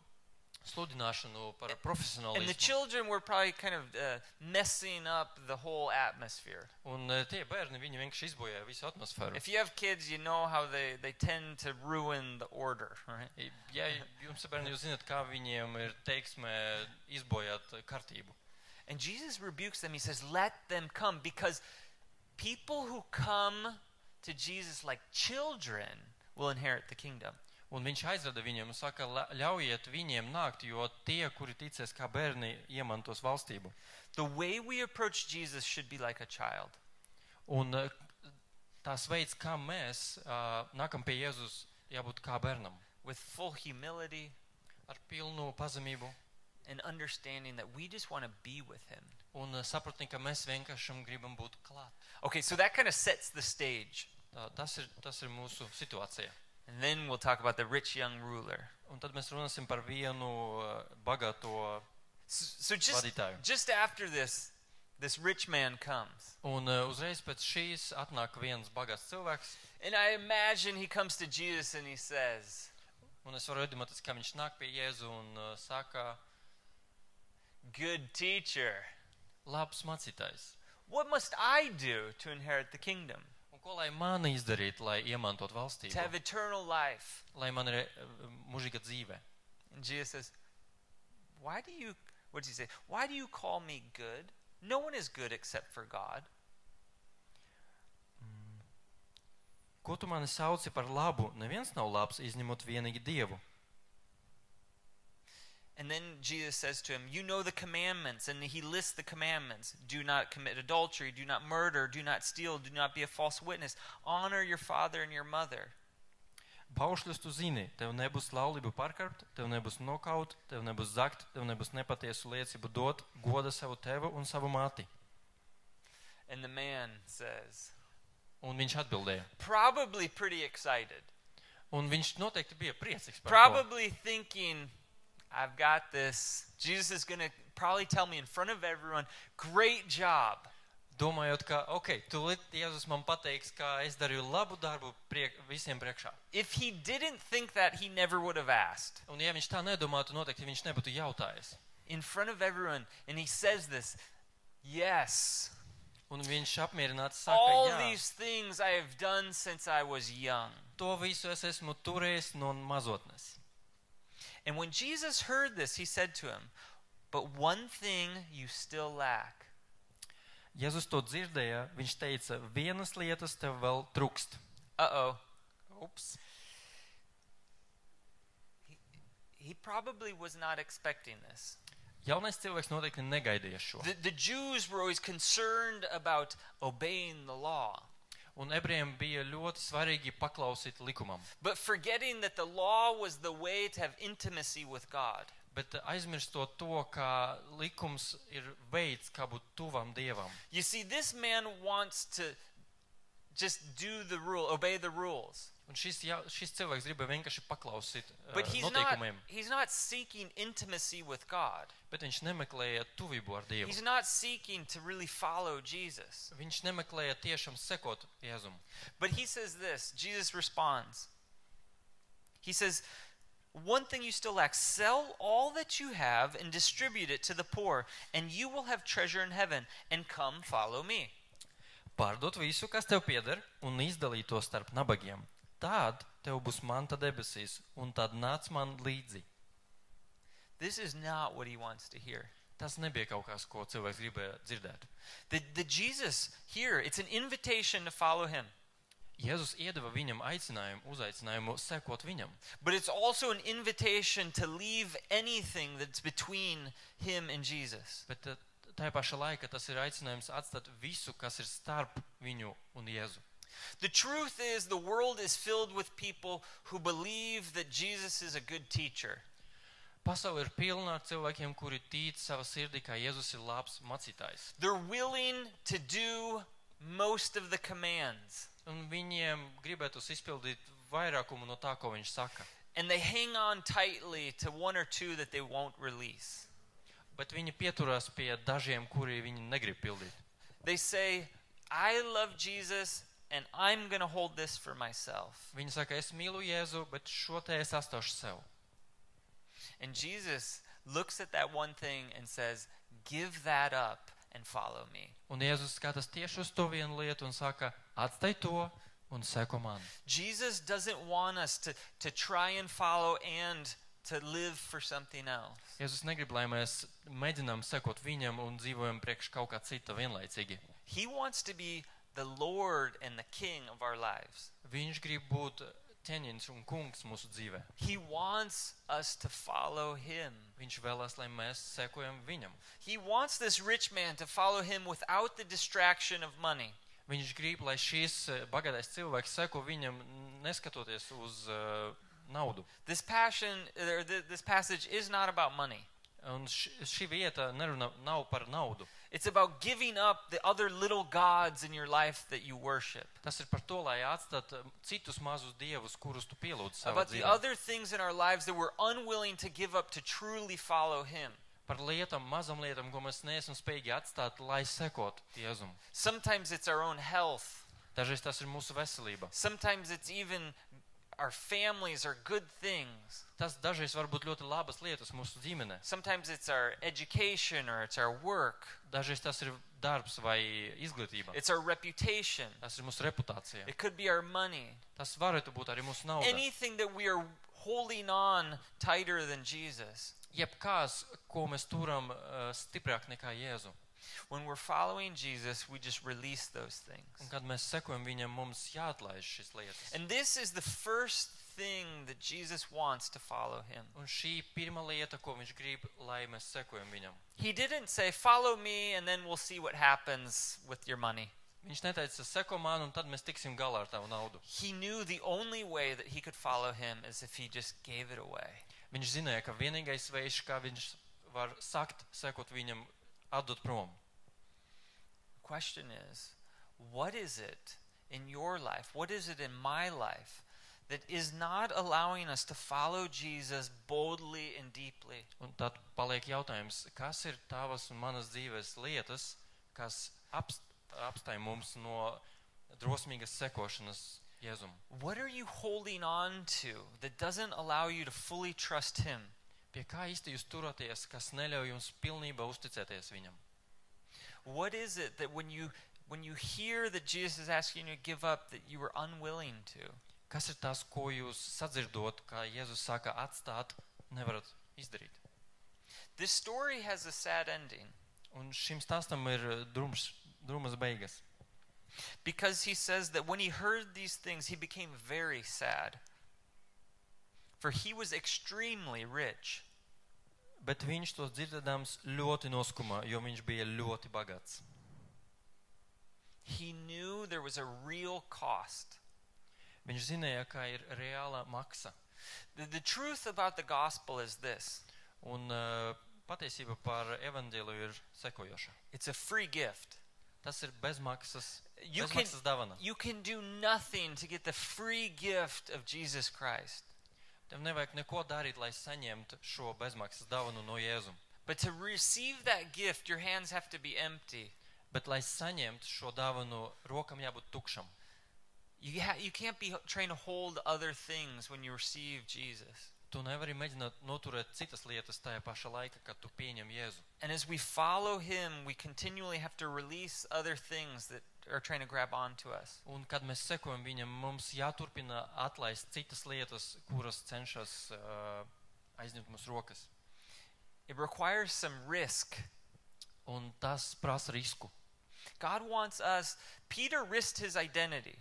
[SPEAKER 2] sludināšanu, par
[SPEAKER 1] And the
[SPEAKER 2] profesionālismu.
[SPEAKER 1] children were probably kind of messing up the whole atmosphere.
[SPEAKER 2] Un tie bērni, viņi vienkārši izbojāja visu atmosfēru.
[SPEAKER 1] If you have kids, you know how they tend to ruin the order, right?
[SPEAKER 2] Ja jums ir bērni, jūs zināt, kā viņiem ir teiksmē izbojāt kārtību.
[SPEAKER 1] And Jesus rebukes them. He says, let them come, because people who come to Jesus like children will inherit the kingdom.
[SPEAKER 2] Un viņš aizrada viņiem un saka, ļaujiet viņiem nākt, jo tie, kuri ticēs kā bērni, iemantos valstību.
[SPEAKER 1] The way we approach Jesus should be like a child.
[SPEAKER 2] Un tās veids, kā mēs nākam pie Jēzus, jābūt kā bērnam.
[SPEAKER 1] With full humility
[SPEAKER 2] Ar pilnu pazemību.
[SPEAKER 1] and understanding that we just want to be with him.
[SPEAKER 2] Un sapratni, ka mēs vienkārši gribam būt klāt.
[SPEAKER 1] Okay, so that kind of sets the stage.
[SPEAKER 2] Tas ir mūsu situācija.
[SPEAKER 1] And then we'll talk about the rich young ruler.
[SPEAKER 2] Un tad mēs runāsim par vienu bagāto
[SPEAKER 1] So
[SPEAKER 2] vadītāju.
[SPEAKER 1] just after this rich man comes.
[SPEAKER 2] Un uzreiz pēc šīs atnāk viens bagāts cilvēks.
[SPEAKER 1] And I imagine he comes to Jesus and he says,
[SPEAKER 2] Un es varu iedomāties, ka viņš nāk pie Jēzu un saka,
[SPEAKER 1] good teacher,
[SPEAKER 2] labs mācītājs.
[SPEAKER 1] what must I do to inherit the kingdom?
[SPEAKER 2] Un ko lai man izdarīt, lai iemantot
[SPEAKER 1] To
[SPEAKER 2] valstību?
[SPEAKER 1] have eternal life.
[SPEAKER 2] Lai man ir mūžīga dzīve.
[SPEAKER 1] And Jesus says, what does he say? Why do you call me good? No one is good except for God.
[SPEAKER 2] Ko tu mani sauci par labu? Neviens nav labs, izņemot vienīgi Dievu.
[SPEAKER 1] And then Jesus says to him, you know the commandments. And he lists the commandments. Do not commit adultery. Do not murder. Do not steal. Do not be a false witness. Honor your father and your mother.
[SPEAKER 2] Baušļus tu zini, tev nebūs laulību pārkāpt, tev nebūs nokaut, tev nebūs zakt, tev nebūs nepatiesu liecību dot, goda savu tevu un savu māti.
[SPEAKER 1] And the man says,
[SPEAKER 2] Un viņš atbildēja.
[SPEAKER 1] probably pretty excited.
[SPEAKER 2] Un viņš noteikti bija priecīgs par to.
[SPEAKER 1] Probably thinking, I've got this. Jesus is going to probably tell me in front of everyone, great job.
[SPEAKER 2] Domājot, ka, tūlīt Jēzus man pateiks, ka es darīju labu darbu visiem priekšā.
[SPEAKER 1] If he didn't think that, he never would have asked.
[SPEAKER 2] Un ja viņš tā nedomātu, noteikti viņš nebūtu jautājis.
[SPEAKER 1] In front of everyone. And he says this, yes.
[SPEAKER 2] Un viņš apmierināti saka,
[SPEAKER 1] All
[SPEAKER 2] jā,
[SPEAKER 1] these things I have done since I was young.
[SPEAKER 2] to visu es esmu turējis no mazotnes.
[SPEAKER 1] And when Jesus heard this, he said to him, but one thing you still lack.
[SPEAKER 2] Jēzus to dzirdēja, viņš teica, vienas lietas tev vēl trūkst.
[SPEAKER 1] Uh-oh.
[SPEAKER 2] Ups.
[SPEAKER 1] He probably was not expecting this.
[SPEAKER 2] Jaunais cilvēks noteikti negaidīja šo.
[SPEAKER 1] The Jews were always concerned about obeying the law.
[SPEAKER 2] Un ebrejiem bija ļoti svarīgi paklausīt likumam.
[SPEAKER 1] But forgetting that the law was the way to have intimacy with God.
[SPEAKER 2] Bet aizmirstot to, ka likums ir veids, kā būt tuvam Dievam.
[SPEAKER 1] You see, this man wants to just do the rule, obey the rules.
[SPEAKER 2] Un šis cilvēks gribēja vienkārši paklausīt
[SPEAKER 1] But
[SPEAKER 2] noteikumiem.
[SPEAKER 1] he's not seeking intimacy with God.
[SPEAKER 2] Bet viņš nemeklēja tuvību ar Dievu.
[SPEAKER 1] He's not seeking to really follow Jesus.
[SPEAKER 2] Viņš nemeklēja tiešām sekot Jēzum.
[SPEAKER 1] But he says this, Jesus responds. He says, one thing you still lack, sell all that you have and distribute it to the poor, and you will have treasure in heaven, and come follow me.
[SPEAKER 2] Pārdot visu, kas tev pieder, un izdalīt to starp nabagiem. Tād tev būs manta debesīs, un tad nāc man līdzi.
[SPEAKER 1] This is not what he wants to hear.
[SPEAKER 2] Tas nebija kaut kas, ko cilvēks gribēja dzirdēt.
[SPEAKER 1] The Jesus here, it's an invitation to follow him.
[SPEAKER 2] Jēzus iedeva viņam uzaicinājumu sekot viņam.
[SPEAKER 1] But it's also an invitation to leave anything that's between him and Jesus.
[SPEAKER 2] Bet tajā pašā laikā tas ir aicinājums atstāt visu, kas ir starp viņu un Jēzu.
[SPEAKER 1] The truth is, the world is filled with people who believe that Jesus is a good teacher.
[SPEAKER 2] Pasaule ir pilna ar cilvēkiem, kuri tic savā sirdī, ka Jēzus ir labs mācītājs.
[SPEAKER 1] They're willing to do most of the commands.
[SPEAKER 2] Un viņiem gribētos izpildīt vairākumu no tā, ko viņš saka.
[SPEAKER 1] And they hang on tightly to one or two that they won't release.
[SPEAKER 2] Bet viņi pieturās pie dažiem, kuri viņi negrib pildīt.
[SPEAKER 1] They say, I love Jesus and I'm going to hold this for myself.
[SPEAKER 2] Viņi saka, es mīlu Jēzu, bet šo te es atstāšu sev.
[SPEAKER 1] And Jesus looks at that one thing and says, give that up and follow me.
[SPEAKER 2] Un Jēzus skatās tieši uz to vienu lietu un saka, atstāj to un seko man.
[SPEAKER 1] Jesus doesn't want us to try and follow and to live for something else.
[SPEAKER 2] Jēzus negrib, lai mēs mēģinām sekot viņam un dzīvojam priekš kaut kā cita vienlaicīgi.
[SPEAKER 1] He wants to be the Lord and the King of our lives.
[SPEAKER 2] Viņš grib būt ķeņins un kungs mūsu dzīvē.
[SPEAKER 1] He wants us to follow him.
[SPEAKER 2] Viņš vēlās, lai mēs sekojam viņam.
[SPEAKER 1] He wants this rich man to follow him without the distraction of money.
[SPEAKER 2] Viņš grib, lai šis bagātais cilvēks seko viņam, neskatoties uz naudu.
[SPEAKER 1] This passage is not about money.
[SPEAKER 2] Un šī vieta nav par naudu.
[SPEAKER 1] It's about giving up the other little gods in your life that you worship.
[SPEAKER 2] Tas ir par to, lai atstāt citus mazus dievus, kurus tu pielūdz savā
[SPEAKER 1] About the
[SPEAKER 2] dzīvē.
[SPEAKER 1] other things in our lives that we're unwilling to give up to truly follow him.
[SPEAKER 2] Par lietām, mazam lietām, ko mēs neesam spējīgi atstāt, lai sekot Jēzum.
[SPEAKER 1] Sometimes it's our own health.
[SPEAKER 2] Dažreiz tas ir mūsu veselība.
[SPEAKER 1] Sometimes it's even our families or good things.
[SPEAKER 2] Tas dažreiz var būt ļoti labas lietas mūsu ģimenē.
[SPEAKER 1] Sometimes it's our education or it's our work.
[SPEAKER 2] Dažreiz tas ir darbs vai izglītība.
[SPEAKER 1] It's our reputation.
[SPEAKER 2] Tas ir mūsu reputācija.
[SPEAKER 1] It could be our money.
[SPEAKER 2] Tas varētu būt arī mūsu nauda.
[SPEAKER 1] Anything that we are holding on tighter than Jesus.
[SPEAKER 2] Jebkās, ko mēs turam stiprāk nekā Jēzu.
[SPEAKER 1] When we're following Jesus, we just release those things.
[SPEAKER 2] Un kad mēs sekojam viņam, mums jāatlaiž šis lietas.
[SPEAKER 1] And this is the first thing that Jesus wants to follow him.
[SPEAKER 2] Un šī pirmā lieta, ko viņš grib, lai mēs sekojam viņam.
[SPEAKER 1] He didn't say, follow me and then we'll see what happens with your money.
[SPEAKER 2] Viņš neteica, seko man, un tad mēs tiksim galā ar tavu naudu.
[SPEAKER 1] He knew the only way that he could follow him is if he just gave it away.
[SPEAKER 2] Viņš zināja, ka vienīgais veids, kā viņš var sakt sekot viņam, atdot prom.
[SPEAKER 1] The question is, what is it in your life, what is it in my life that is not allowing us to follow Jesus boldly and deeply?
[SPEAKER 2] Un tad paliek jautājums, kas ir tavas un manas dzīves lietas, kas apstāj mums no drosmīgas sekošanas Jēzum?
[SPEAKER 1] What are you holding on to that doesn't allow you to fully trust him?
[SPEAKER 2] Pie kā īsti jūs turaties, kas neļauj jums pilnībā uzticēties viņam?
[SPEAKER 1] What is it that when you hear that Jesus is asking you to give up, that you were unwilling to?
[SPEAKER 2] Kas ir tas, ko jūs sadzirdot, kā Jēzus saka atstāt, nevarat izdarīt?
[SPEAKER 1] This story has a sad ending.
[SPEAKER 2] Un šim stāstam ir drumas beigas.
[SPEAKER 1] Because he says that when he heard these things, he became very sad. For he was extremely rich.
[SPEAKER 2] Bet viņš tos dzirdēdams ļoti noskuma, jo viņš bija ļoti bagāts.
[SPEAKER 1] He knew there was a real cost.
[SPEAKER 2] Viņš zināja, ka ir reāla maksa.
[SPEAKER 1] The truth about the gospel is this.
[SPEAKER 2] Un patiesība par evaņģēliju ir sekojoša.
[SPEAKER 1] It's a free gift.
[SPEAKER 2] Tas ir bezmaksas
[SPEAKER 1] You can,
[SPEAKER 2] dāvana.
[SPEAKER 1] you can do nothing to get the free gift of Jesus Christ.
[SPEAKER 2] Tev nevajag neko darīt, lai saņemtu šo bezmaksas dāvanu no Jēzuma.
[SPEAKER 1] But to receive that gift, your hands have to be empty.
[SPEAKER 2] Bet, lai saņemtu šo dāvanu, rokam jābūt tukšam.
[SPEAKER 1] You can't be trying to hold other things when you receive Jesus.
[SPEAKER 2] Tu nevari mēģināt noturēt citas lietas tajā pašā laikā, kad tu pieņem Jēzu.
[SPEAKER 1] And as we follow him, we continually have to release other things that are trying to grab onto us.
[SPEAKER 2] Un kad mēs sekojam viņam, mums jāturpina atlaist citas lietas, kuras cenšas aizņemt mums rokas.
[SPEAKER 1] It requires some risk.
[SPEAKER 2] Un tas prasa risku.
[SPEAKER 1] God wants us. Peter risked his identity.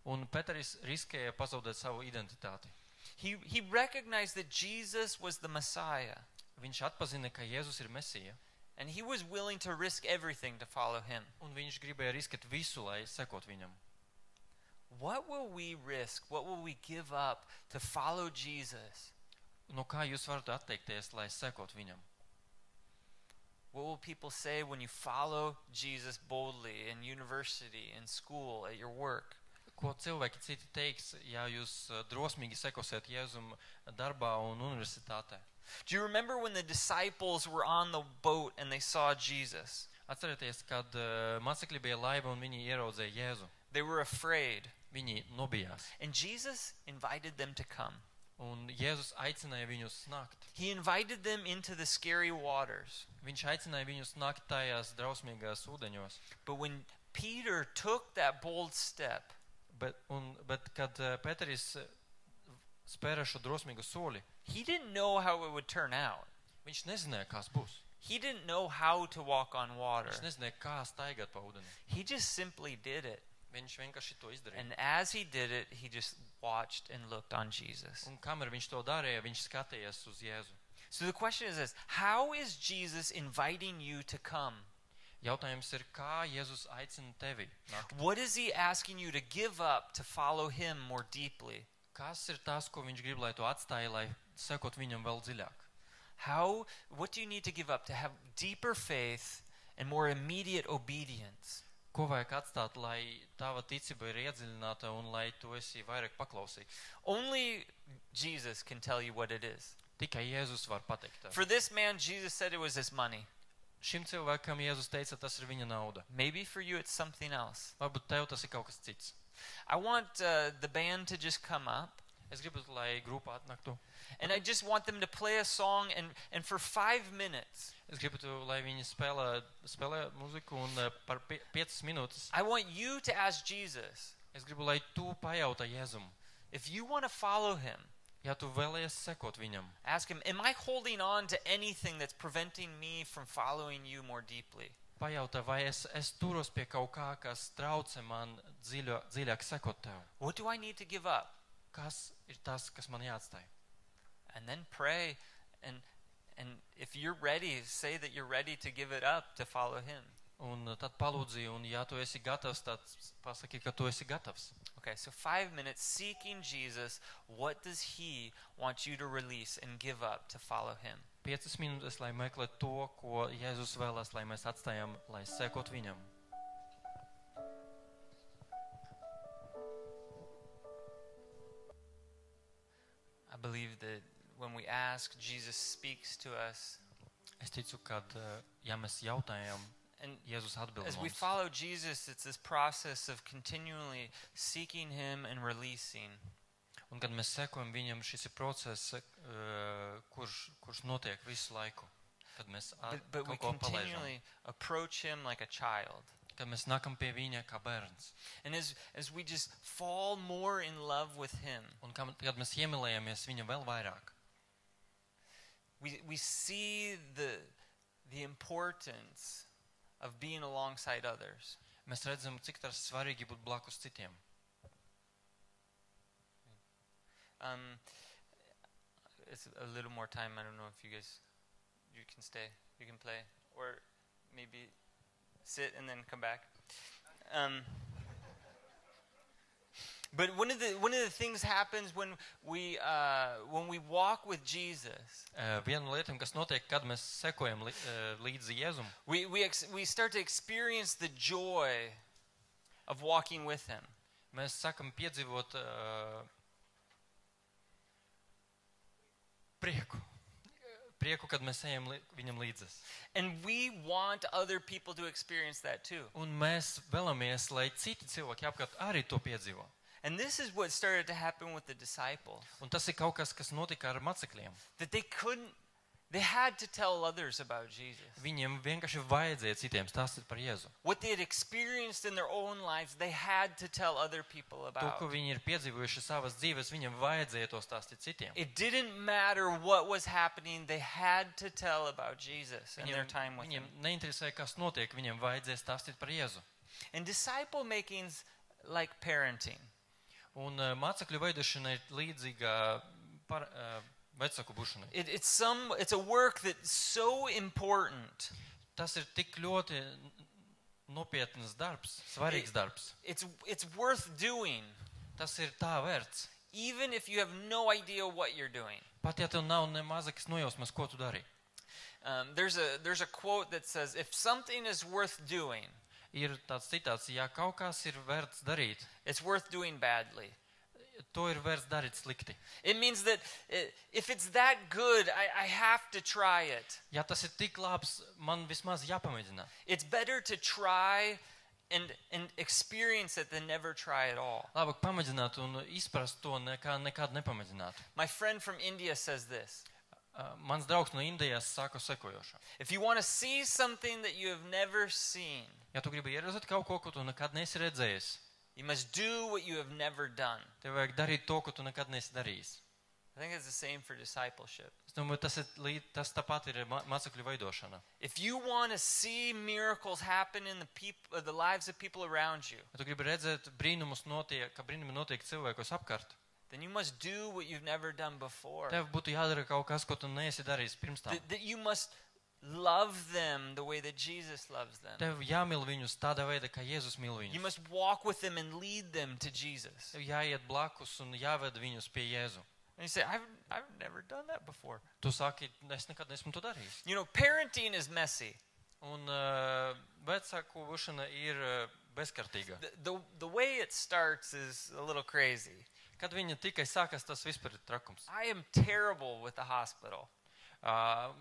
[SPEAKER 2] Un Pēteris riskēja pazaudēt savu identitāti.
[SPEAKER 1] He recognized that Jesus was the Messiah.
[SPEAKER 2] Viņš atpazina, ka Jēzus ir Mesija.
[SPEAKER 1] And he was willing to risk everything to follow him.
[SPEAKER 2] Un viņš gribēja riskēt visu, lai sekot viņam.
[SPEAKER 1] What will we risk? What will we give up to follow Jesus?
[SPEAKER 2] No kā jūs varat atteikties, lai sekot viņam?
[SPEAKER 1] What will people say when you follow Jesus boldly in university, in school, at your work?
[SPEAKER 2] Ko cilvēki citi teiks, ja jūs drosmīgi sekosiet Jēzum darbā un universitātē?
[SPEAKER 1] Do you remember when the disciples were on the boat and they saw Jesus?
[SPEAKER 2] Atcerieties, kad mācekļi bija laiva un viņi ieraudzīja Jēzu.
[SPEAKER 1] They were afraid.
[SPEAKER 2] Viņi nobijās.
[SPEAKER 1] And Jesus invited them to come.
[SPEAKER 2] Un Jēzus aicināja viņus nākt.
[SPEAKER 1] He invited them into the scary waters.
[SPEAKER 2] Viņš aicināja viņus nākt tajās drausmīgās ūdeņos.
[SPEAKER 1] But when Peter took that bold step,
[SPEAKER 2] Bet kad Pēteris spēra šo drosmīgu soli,
[SPEAKER 1] he didn't know how it would turn out.
[SPEAKER 2] viņš nezināja, kas būs.
[SPEAKER 1] He didn't know how to walk on water.
[SPEAKER 2] Viņš nezināja, kā staigāt pa ūdeni.
[SPEAKER 1] He just simply did it.
[SPEAKER 2] Viņš vienkārši to izdarīja.
[SPEAKER 1] And as he did it, he just watched and looked on Jesus.
[SPEAKER 2] Un kamēr viņš to darīja, viņš skatījās uz Jēzu.
[SPEAKER 1] So the question is this: how is Jesus inviting you to come?
[SPEAKER 2] Jautājums ir, kā Jēzus aicina tevi nākt?
[SPEAKER 1] What is he asking you to give up to follow him more deeply?
[SPEAKER 2] Kas ir tas, ko viņš grib, lai tu atstāji, lai sekot viņam vēl dziļāk?
[SPEAKER 1] What do you need to give up to have deeper faith and more immediate obedience?
[SPEAKER 2] Ko vajag atstāt, lai tava ticība ir iedziļināta un lai tu esi vairāk paklausīgs?
[SPEAKER 1] Only Jesus can tell you what it is.
[SPEAKER 2] Tikai Jēzus var pateikt tev.
[SPEAKER 1] For this man, Jesus said it was his money.
[SPEAKER 2] Šim cilvēkam Jēzus teica, tas ir viņa nauda.
[SPEAKER 1] Maybe for you it's something else.
[SPEAKER 2] Varbūt tev tas ir kaut kas cits.
[SPEAKER 1] I want the band to just come up.
[SPEAKER 2] Es gribu, lai grupa atnāktu.
[SPEAKER 1] And I just want them to play a song and for 5 minutes.
[SPEAKER 2] Es gribu, lai viņi spēlē muziku un par 5 minūtes.
[SPEAKER 1] I want you to ask Jesus.
[SPEAKER 2] Es gribu, lai tu pajautā Jēzum.
[SPEAKER 1] If you want to follow him,
[SPEAKER 2] ja tu vēlies sekot viņam,
[SPEAKER 1] ask him, am I holding on to anything that's preventing me from following you more deeply?
[SPEAKER 2] pajautā, vai es turos pie kaut kā, kas traucē man dziļāk sekot tev.
[SPEAKER 1] What do I need to give up?
[SPEAKER 2] Kas ir tas, kas man jāatstāj?
[SPEAKER 1] And then pray, and if you're ready, say that you're ready to give it up to follow him.
[SPEAKER 2] Un tad palūdzi, un ja tu esi gatavs, tad pasaki, ka tu esi gatavs.
[SPEAKER 1] Okay, so 5 minutes seeking Jesus. What does he want you to release and give up to follow him?
[SPEAKER 2] 5 minūtes, lai meklē to, ko Jēzus vēlas, lai mēs atstājam, lai sekot viņam.
[SPEAKER 1] I believe that when we ask, Jesus speaks to us.
[SPEAKER 2] Es ticu, kad ja mēs jautājam,
[SPEAKER 1] And
[SPEAKER 2] Jēzus atbild
[SPEAKER 1] as we
[SPEAKER 2] mums.
[SPEAKER 1] follow Jesus, it's this process of continually seeking him and releasing.
[SPEAKER 2] Un kad mēs sekojam viņam, šis ir process, kurš notiek visu laiku. Kad mēs
[SPEAKER 1] But we
[SPEAKER 2] kaut ko palaidām.
[SPEAKER 1] continually approach him like a child.
[SPEAKER 2] Kad mēs nākam pie viņa kā bērns.
[SPEAKER 1] And as we just fall more in love with him,
[SPEAKER 2] Un kad mēs iemīlējamies viņa vēl vairāk,
[SPEAKER 1] we see the importance of being alongside others.
[SPEAKER 2] mēs redzam, cik tas svarīgi būt blakus citiem.
[SPEAKER 1] It's a little more time. I don't know if you guys you can stay. You can play. Or maybe sit and then come back. But one of the things happens when we walk with Jesus.
[SPEAKER 2] Viena lieta, kas notiek, kad mēs sekojam līdzi Jēzum,
[SPEAKER 1] We start to experience the joy of walking with him.
[SPEAKER 2] mēs sākam piedzīvot prieku, kad mēs ejam viņam līdzes.
[SPEAKER 1] And we want other people to experience that too.
[SPEAKER 2] Un mēs vēlamies, lai citi cilvēki apkārt arī to piedzīvo.
[SPEAKER 1] And this is what started to happen with the disciples.
[SPEAKER 2] Un tas ir kaut kas, kas notika ar mācekļiem.
[SPEAKER 1] That they had to tell others about Jesus.
[SPEAKER 2] Viņiem vienkārši vajadzēja citiem stāstīt par Jēzu.
[SPEAKER 1] What they had experienced in their own lives, they had to tell other people
[SPEAKER 2] To,
[SPEAKER 1] about.
[SPEAKER 2] ko viņi ir piedzīvojuši savas dzīves, viņiem vajadzēja to stāstīt citiem.
[SPEAKER 1] It didn't matter what was happening, they had to tell about Jesus and their time with
[SPEAKER 2] Viņiem
[SPEAKER 1] him.
[SPEAKER 2] neinteresēja, kas notiek, viņiem vajadzēja stāstīt par Jēzu.
[SPEAKER 1] And disciple making's like parenting.
[SPEAKER 2] Un mācekļu veidošana ir līdzīga vecāku būšanai.
[SPEAKER 1] It's a work that's so important.
[SPEAKER 2] Tas ir tik ļoti nopietnas darbs, svarīgs darbs.
[SPEAKER 1] It's worth doing,
[SPEAKER 2] Tas ir tā vērts.
[SPEAKER 1] even if you have no idea what you're doing.
[SPEAKER 2] Pat ja tev nav ne mazakas nojausmas, ko tu dari.
[SPEAKER 1] There's a quote that says, if something is worth doing,
[SPEAKER 2] Ir tāds citāts, ja kaut kas ir vērts darīt,
[SPEAKER 1] it's worth doing badly.
[SPEAKER 2] to ir vērts darīt slikti.
[SPEAKER 1] It means that if it's that good, I have to try it.
[SPEAKER 2] Ja tas ir tik labs, man vismaz jāpamēģina.
[SPEAKER 1] It's better to try and experience it than never try at all.
[SPEAKER 2] Labāk pamēģināt un izprast to, nekad nepamēģināt.
[SPEAKER 1] My friend from India says this.
[SPEAKER 2] Mans draugs no Indijas saka sekojošo.
[SPEAKER 1] If you want to see something that you have never seen,
[SPEAKER 2] Ja tu gribi ieraudzīt kaut ko, ko tu nekad neesi redzējis,
[SPEAKER 1] you must do what you have never done.
[SPEAKER 2] tev vajag darīt to, ko tu nekad neesi darījis.
[SPEAKER 1] I think it's the same for discipleship.
[SPEAKER 2] Es domāju, tas tāpat ir mācekļu veidošana.
[SPEAKER 1] If you want to see miracles happen in the lives of people around you,
[SPEAKER 2] Ja tu gribi redzēt ka brīnumi notiek cilvēkos apkārt,
[SPEAKER 1] then you must do what you've never done before.
[SPEAKER 2] tev būtu jādara kaut kas, ko tu neesi darījis pirms tam.
[SPEAKER 1] That you must love them the way that Jesus loves them.
[SPEAKER 2] Tev jāmīl viņus tādā veidā, kā Jēzus mīl
[SPEAKER 1] You
[SPEAKER 2] viņus.
[SPEAKER 1] must walk with them and lead them to Jesus.
[SPEAKER 2] Tev jāiet blakus un jāved viņus pie Jēzu.
[SPEAKER 1] And you say, I've never done that before.
[SPEAKER 2] Tu saki, es nekad nesmu to darījis.
[SPEAKER 1] You know, parenting is messy.
[SPEAKER 2] Un vecāku būšana ir bezkartīga.
[SPEAKER 1] The way it starts is a little crazy.
[SPEAKER 2] Kad viņa tikai sākas, tas vispār ir trakums.
[SPEAKER 1] I am terrible with the hospital.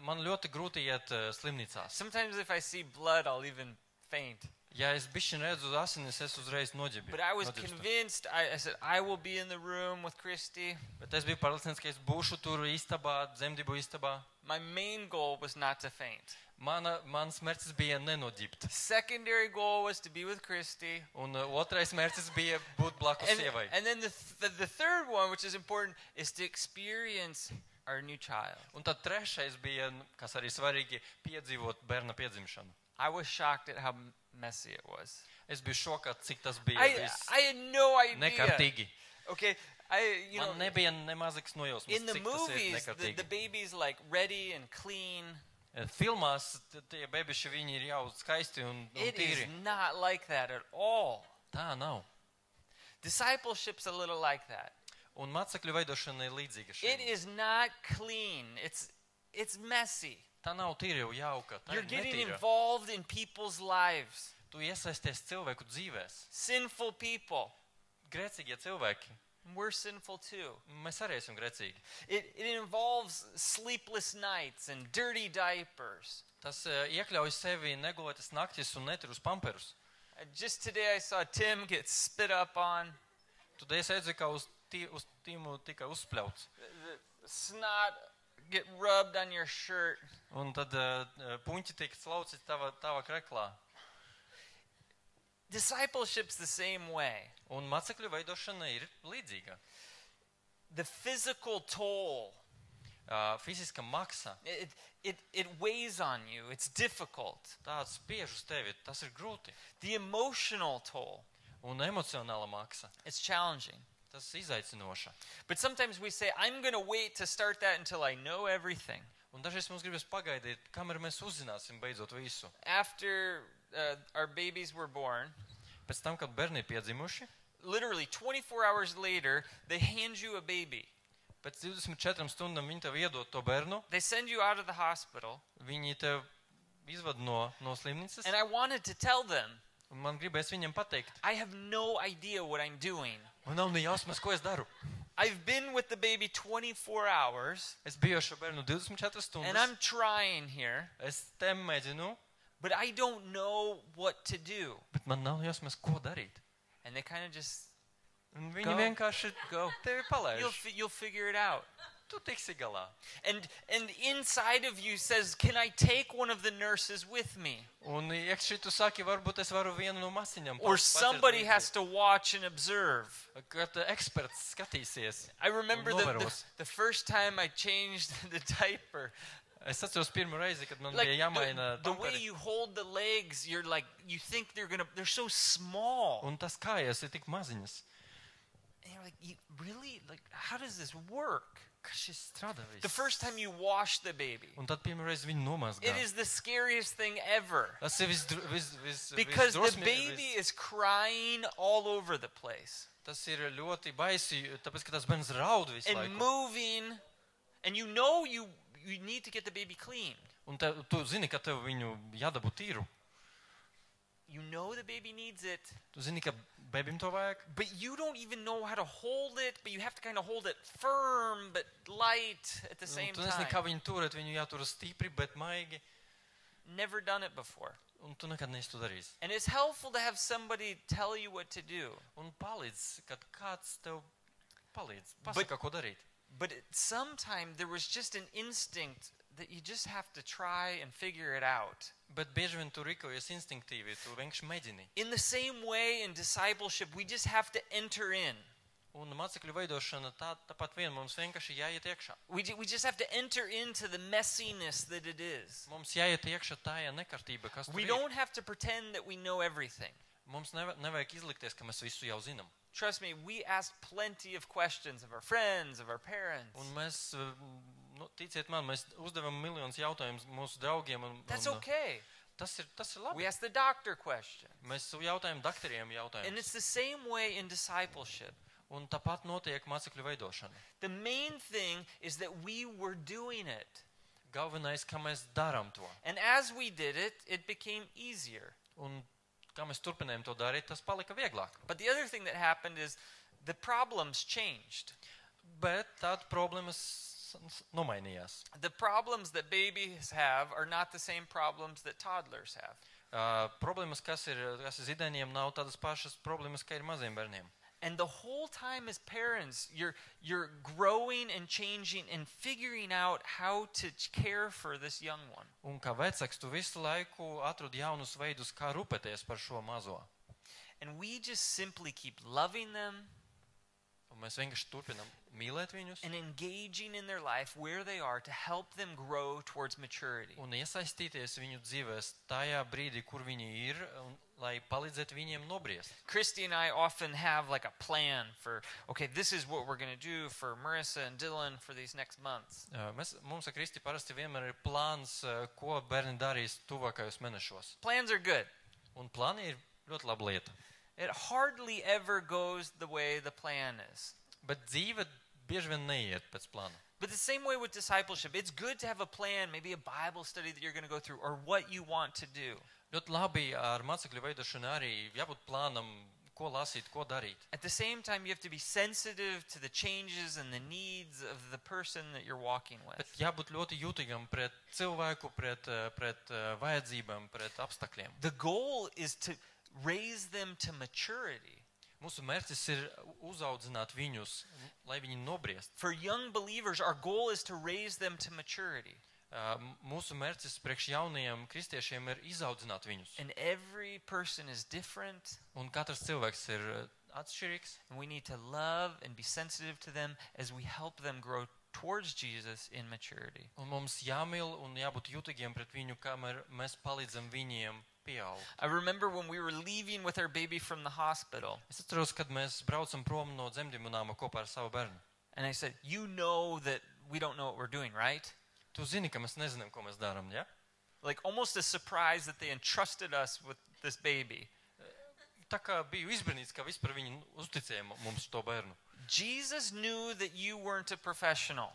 [SPEAKER 2] Man ļoti grūti iet slimnīcās.
[SPEAKER 1] Sometimes if I see blood, I'll even faint.
[SPEAKER 2] Ja es bišķiņ redzu asinis, es uzreiz noģibstu.
[SPEAKER 1] But I was convinced, I said, I will be in the room with Christy.
[SPEAKER 2] Bet es biju pārliecināts, ka es būšu tur istabā, dzemdību istabā.
[SPEAKER 1] My main goal was not to faint.
[SPEAKER 2] Mans mērķis bija nenoģibt.
[SPEAKER 1] Secondary goal was to be with Christy.
[SPEAKER 2] Un otrais mērķis bija būt blakus sievai.
[SPEAKER 1] And then the third one, which is important, is to experience our new child.
[SPEAKER 2] Un tad trešais bija, kas arī svarīgi, piedzīvot bērna piedzimšanu.
[SPEAKER 1] I was shocked at how messy it was.
[SPEAKER 2] Es biju šokā, cik tas bija
[SPEAKER 1] I had no idea.
[SPEAKER 2] nekārtīgi.
[SPEAKER 1] Okay,
[SPEAKER 2] Man nebija nemazākas nojausmas,
[SPEAKER 1] in the
[SPEAKER 2] cik tas ir
[SPEAKER 1] movies, the
[SPEAKER 2] nekārtīgi.
[SPEAKER 1] baby's like ready and clean.
[SPEAKER 2] Filmās tie bebiši, viņi ir jau skaisti un
[SPEAKER 1] It is
[SPEAKER 2] tīri.
[SPEAKER 1] not like that at all.
[SPEAKER 2] Tā nav.
[SPEAKER 1] Discipleship's a little like that.
[SPEAKER 2] Un mācekļu veidošana ir līdzīga
[SPEAKER 1] It
[SPEAKER 2] šim.
[SPEAKER 1] is not clean. It's messy.
[SPEAKER 2] Tā nav tīra jau jauka, tā
[SPEAKER 1] You're
[SPEAKER 2] ir
[SPEAKER 1] getting
[SPEAKER 2] netīra.
[SPEAKER 1] involved in people's lives.
[SPEAKER 2] Tu iesaisties cilvēku dzīvēs.
[SPEAKER 1] Sinful people.
[SPEAKER 2] Grēcīgie cilvēki.
[SPEAKER 1] We're sinful too.
[SPEAKER 2] Mēs arī esam grēcīgi.
[SPEAKER 1] It involves sleepless nights and dirty diapers.
[SPEAKER 2] Tas iekļauj sevi negulētas naktis un netirus pamperus.
[SPEAKER 1] Just today I saw Tim get spit up on.
[SPEAKER 2] Tad es redzu, ka uz Timu tika uzspļauts.
[SPEAKER 1] The snot get rubbed on your shirt.
[SPEAKER 2] Un tad puņķi tika slaucīti tava kreklā.
[SPEAKER 1] Discipleship's the same way.
[SPEAKER 2] Un mācekļu veidošana ir līdzīga.
[SPEAKER 1] The physical toll,
[SPEAKER 2] Fiziska maksa,
[SPEAKER 1] it weighs on you. It's difficult.
[SPEAKER 2] tāds spiež uz tevi, tas ir grūti.
[SPEAKER 1] The emotional toll,
[SPEAKER 2] Un emocionāla maksa,
[SPEAKER 1] it's challenging.
[SPEAKER 2] tas izaicinoša.
[SPEAKER 1] But sometimes we say, I'm going to wait to start that until I know everything.
[SPEAKER 2] Un dažreiz mums gribas pagaidīt, kamēr mēs uzzināsim beidzot visu.
[SPEAKER 1] After our babies were born,
[SPEAKER 2] Pēc tam, kad bērni ir piedzimuši,
[SPEAKER 1] literally 24 hours later, they hand you a baby.
[SPEAKER 2] pēc 24 stundām viņi tev iedod to bērnu,
[SPEAKER 1] They send you out of the hospital.
[SPEAKER 2] viņi tev izved no slimnīcas,
[SPEAKER 1] And I wanted to tell them,
[SPEAKER 2] un man gribēs viņiem pateikt,
[SPEAKER 1] I have no idea what I'm doing.
[SPEAKER 2] man nav ne jausmas, ko es daru.
[SPEAKER 1] I've been with the baby 24 hours,
[SPEAKER 2] Es biju ar šo bērnu 24 stundas,
[SPEAKER 1] and I'm trying here,
[SPEAKER 2] es te mēģinu,
[SPEAKER 1] but I don't know what to do.
[SPEAKER 2] bet man nav jausmas, ko darīt.
[SPEAKER 1] And they kind of just
[SPEAKER 2] Un viņi
[SPEAKER 1] Go.
[SPEAKER 2] vienkārši
[SPEAKER 1] go,
[SPEAKER 2] tevi palaiž.
[SPEAKER 1] you'll figure it out.
[SPEAKER 2] Tu tiksi galā.
[SPEAKER 1] And inside of you says, can I take one of the nurses with me?
[SPEAKER 2] Un iekšķi tu saki, varbūt es varu vienu no masiņām
[SPEAKER 1] Or somebody has to watch and observe.
[SPEAKER 2] Kad eksperts skatīsies.
[SPEAKER 1] I remember
[SPEAKER 2] Novēros.
[SPEAKER 1] the first time I changed the diaper.
[SPEAKER 2] Es atceros pirmo reizi, kad man
[SPEAKER 1] Like
[SPEAKER 2] bija jāmaina
[SPEAKER 1] the way
[SPEAKER 2] damperi.
[SPEAKER 1] you hold the legs, you're like, you think they're so small.
[SPEAKER 2] Un tas kājas ir tik maziņas.
[SPEAKER 1] And you're like, really? Like, how does this work?
[SPEAKER 2] Kā šis strādā viss?
[SPEAKER 1] The first time you wash the baby,
[SPEAKER 2] Un tad pirmo reizi viņu nomazgā.
[SPEAKER 1] it is the scariest thing ever.
[SPEAKER 2] Tas ir
[SPEAKER 1] Because the baby is crying all over the place.
[SPEAKER 2] Tas ir ļoti baisi, tāpēc, ka tas bērns raud visu
[SPEAKER 1] And
[SPEAKER 2] laiku.
[SPEAKER 1] moving, and you know you need to get the baby clean.
[SPEAKER 2] Un tu zini, ka tev viņu jādabū tīru.
[SPEAKER 1] You know the baby needs it,
[SPEAKER 2] Tu zini, ka bebim to vajag.
[SPEAKER 1] but you don't even know how to hold it, but you have to kind of hold it firm but light at the
[SPEAKER 2] Un
[SPEAKER 1] same
[SPEAKER 2] tu nezini, kā
[SPEAKER 1] time.
[SPEAKER 2] viņu turēt, viņu jātur stipri, bet maigi.
[SPEAKER 1] Never done it before.
[SPEAKER 2] Un tu nekad neesi to darījis.
[SPEAKER 1] And it's helpful to have somebody tell you what to do.
[SPEAKER 2] Un palīdz, kad kāds tev palīdz.
[SPEAKER 1] But-
[SPEAKER 2] Pasaka, ko darīt.
[SPEAKER 1] But sometime there was just an instinct that you just have to try and figure it out.
[SPEAKER 2] Bet bieži vien tu rīkojies instinktīvi, tu vienkārši mēģini.
[SPEAKER 1] In the same way in discipleship, we just have to enter in.
[SPEAKER 2] Un mācekļu veidošana tāpat vien mums vienkārši jāiet iekšā.
[SPEAKER 1] We just have to enter into the messiness that it is.
[SPEAKER 2] Mums jāiet iekšā tajā nekārtība, kas tur
[SPEAKER 1] We
[SPEAKER 2] ir.
[SPEAKER 1] don't have to pretend that we know everything.
[SPEAKER 2] Mums nevajag izlikties, ka mēs visu jau zinām.
[SPEAKER 1] Trust me, we asked plenty of questions of our friends, of our parents.
[SPEAKER 2] Un mēs, ticiet man, mēs uzdevam miljonus jautājumus mūsu draugiem.
[SPEAKER 1] That's
[SPEAKER 2] un
[SPEAKER 1] okay.
[SPEAKER 2] tas ir labi.
[SPEAKER 1] We asked the doctor questions.
[SPEAKER 2] Mēs jautājam doktoriem
[SPEAKER 1] And
[SPEAKER 2] jautājumus.
[SPEAKER 1] it's the same way in discipleship.
[SPEAKER 2] Un tāpat notiek mācekļu veidošana.
[SPEAKER 1] The main thing is that we were doing it.
[SPEAKER 2] Galvenais, kā mēs darām to.
[SPEAKER 1] And as we did it, it became easier.
[SPEAKER 2] Un kā mēs turpinājām to darīt, tas palika vieglāk.
[SPEAKER 1] But the other thing that happened is the problems changed.
[SPEAKER 2] Bet tāda problēmas nomainījās.
[SPEAKER 1] The problems that babies have are not the same problems that toddlers have.
[SPEAKER 2] Problēmas, kas ir zīdainiem, nav tādas pašas problēmas, kā ir maziem bērniem.
[SPEAKER 1] And the whole time as parents, you're growing and changing and figuring out how to care for this young one.
[SPEAKER 2] Un kā vecāks, tu visu laiku atrod jaunus veidus, kā rūpēties par šo mazo.
[SPEAKER 1] And we just simply keep loving them
[SPEAKER 2] Un mēs vienkārši turpinām mīlēt viņus
[SPEAKER 1] and engaging in their life where they are to help them grow towards maturity.
[SPEAKER 2] un iesaistīties viņu dzīvēs tajā brīdī, kur viņi ir, un, lai palīdzētu viņiem nobriest.
[SPEAKER 1] Christy and I often have like a plan for, okay, this is what we're going to do for Marissa and Dylan for these next months.
[SPEAKER 2] Mums ar Kristi parasti vienmēr ir plāns, ko bērni darīs tuvākajos mēnešos.
[SPEAKER 1] Plans are good.
[SPEAKER 2] Un plāni ir ļoti laba lieta.
[SPEAKER 1] It hardly ever goes the way the plan is.
[SPEAKER 2] Bet dzīve bieži vien neiet pēc plāna.
[SPEAKER 1] But the same way with discipleship, it's good to have a plan, maybe a Bible study that you're going to go through or what you want to do.
[SPEAKER 2] Ļoti labi ar mācekļu veidošanu arī jābūt plānam, ko lasīt, ko darīt.
[SPEAKER 1] At the same time, you have to be sensitive to the changes and the needs of the person that you're walking
[SPEAKER 2] Bet
[SPEAKER 1] with.
[SPEAKER 2] jābūt ļoti jūtīgam pret cilvēku, pret vajadzībām, pret apstākļiem.
[SPEAKER 1] The goal is to raise them to maturity.
[SPEAKER 2] Mūsu mērķis ir uzaudzināt viņus, lai viņi nobriest.
[SPEAKER 1] For young believers, our goal is to raise them to maturity.
[SPEAKER 2] Mūsu mērķis priekš jaunajiem kristiešiem ir izaudzināt viņus.
[SPEAKER 1] And every person is different,
[SPEAKER 2] Un katrs cilvēks ir atšķirīgs.
[SPEAKER 1] and we need to love and be sensitive to them as we help them grow towards Jesus in maturity.
[SPEAKER 2] Un mums jāmīl un jābūt jūtīgiem pret viņu, kamēr mēs palīdzam viņiem pieaugt.
[SPEAKER 1] I remember when we were leaving with our baby from the hospital,
[SPEAKER 2] Es atceros, kad mēs braucam prom no dzemdību nāma kopā ar savu bērnu.
[SPEAKER 1] and I said, you know that we don't know what we're doing, right?
[SPEAKER 2] Tu zini, ka mēs nezinām, ko mēs darām, ja?
[SPEAKER 1] Like almost a surprise that they entrusted us with this baby.
[SPEAKER 2] Tā kā biju izbrīnīts, ka vispār viņi uzticēja mums to bērnu.
[SPEAKER 1] Jesus knew that you weren't a professional,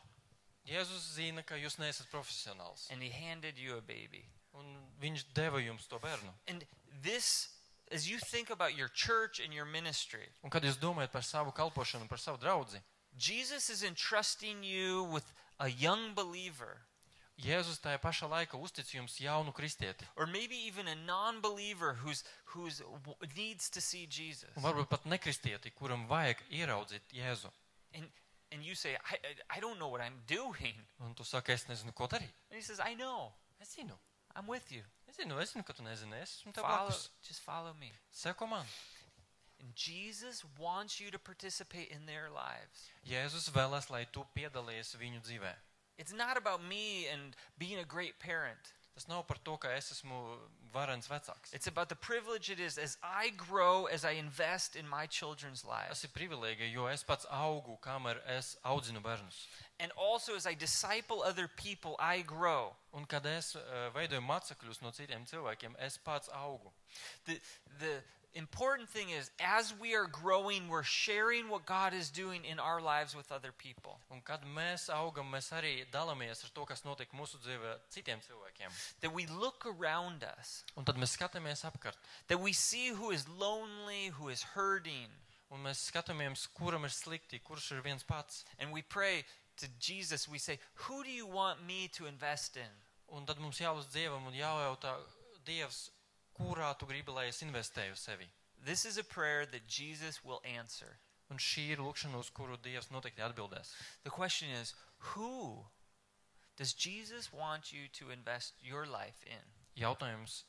[SPEAKER 2] Jēzus zina, ka jūs neesat profesionāls.
[SPEAKER 1] and he handed you a baby.
[SPEAKER 2] Un viņš deva jums to bērnu.
[SPEAKER 1] And this, as you think about your church and your ministry,
[SPEAKER 2] Un kad jūs domājat par savu kalpošanu, par savu draudzi,
[SPEAKER 1] Jesus is entrusting you with a young believer,
[SPEAKER 2] Jēzus tajā pašā laikā uztic jums jaunu kristieti.
[SPEAKER 1] or maybe even a non-believer who's needs to see Jesus.
[SPEAKER 2] Un varbūt pat nekristieti, kuram vajag ieraudzīt Jēzu.
[SPEAKER 1] And you say, I don't know what I'm doing.
[SPEAKER 2] Un tu saki, es nezinu, ko darīt.
[SPEAKER 1] And he says, I know.
[SPEAKER 2] Es zinu.
[SPEAKER 1] I'm with you.
[SPEAKER 2] Es zinu, ka tu nezini. Es esmu tev
[SPEAKER 1] Follow,
[SPEAKER 2] blakus.
[SPEAKER 1] just follow me.
[SPEAKER 2] Seko man.
[SPEAKER 1] And Jesus wants you to participate in their lives.
[SPEAKER 2] Jēzus vēlas, lai tu piedalies viņu dzīvē.
[SPEAKER 1] It's not about me and being a great parent.
[SPEAKER 2] Tas nav par to, ka es esmu varens vecāks.
[SPEAKER 1] It's about the privilege it is as I grow, as I invest in my children's lives.
[SPEAKER 2] Tas ir privilēģija, jo es pats augu, kamēr es audzinu bērnus.
[SPEAKER 1] And also as I disciple other people, I grow.
[SPEAKER 2] Un kad es veidoju mācekļus no citiem cilvēkiem, es pats augu.
[SPEAKER 1] The important thing is, as we are growing, we're sharing what God is doing in our lives with other people.
[SPEAKER 2] Un kad mēs augam, mēs arī dalāmies ar to, kas notiek mūsu dzīvē citiem cilvēkiem.
[SPEAKER 1] That we look around us.
[SPEAKER 2] Un tad mēs skatāmies apkārt.
[SPEAKER 1] That we see who is lonely, who is hurting.
[SPEAKER 2] Un mēs skatāmies, kuram ir slikti, kurš ir viens pats.
[SPEAKER 1] And we pray to Jesus, we say, who do you want me to invest in?
[SPEAKER 2] Un tad mums jālūdz Dievam un jājautā Dievs, kurā tu gribi, lai es investēju sevi.
[SPEAKER 1] This is a prayer that Jesus will answer.
[SPEAKER 2] Un šī ir lūkšana, uz kuru Dievs noteikti atbildēs.
[SPEAKER 1] The question is, who does Jesus want you to invest your life in?
[SPEAKER 2] Jautājums,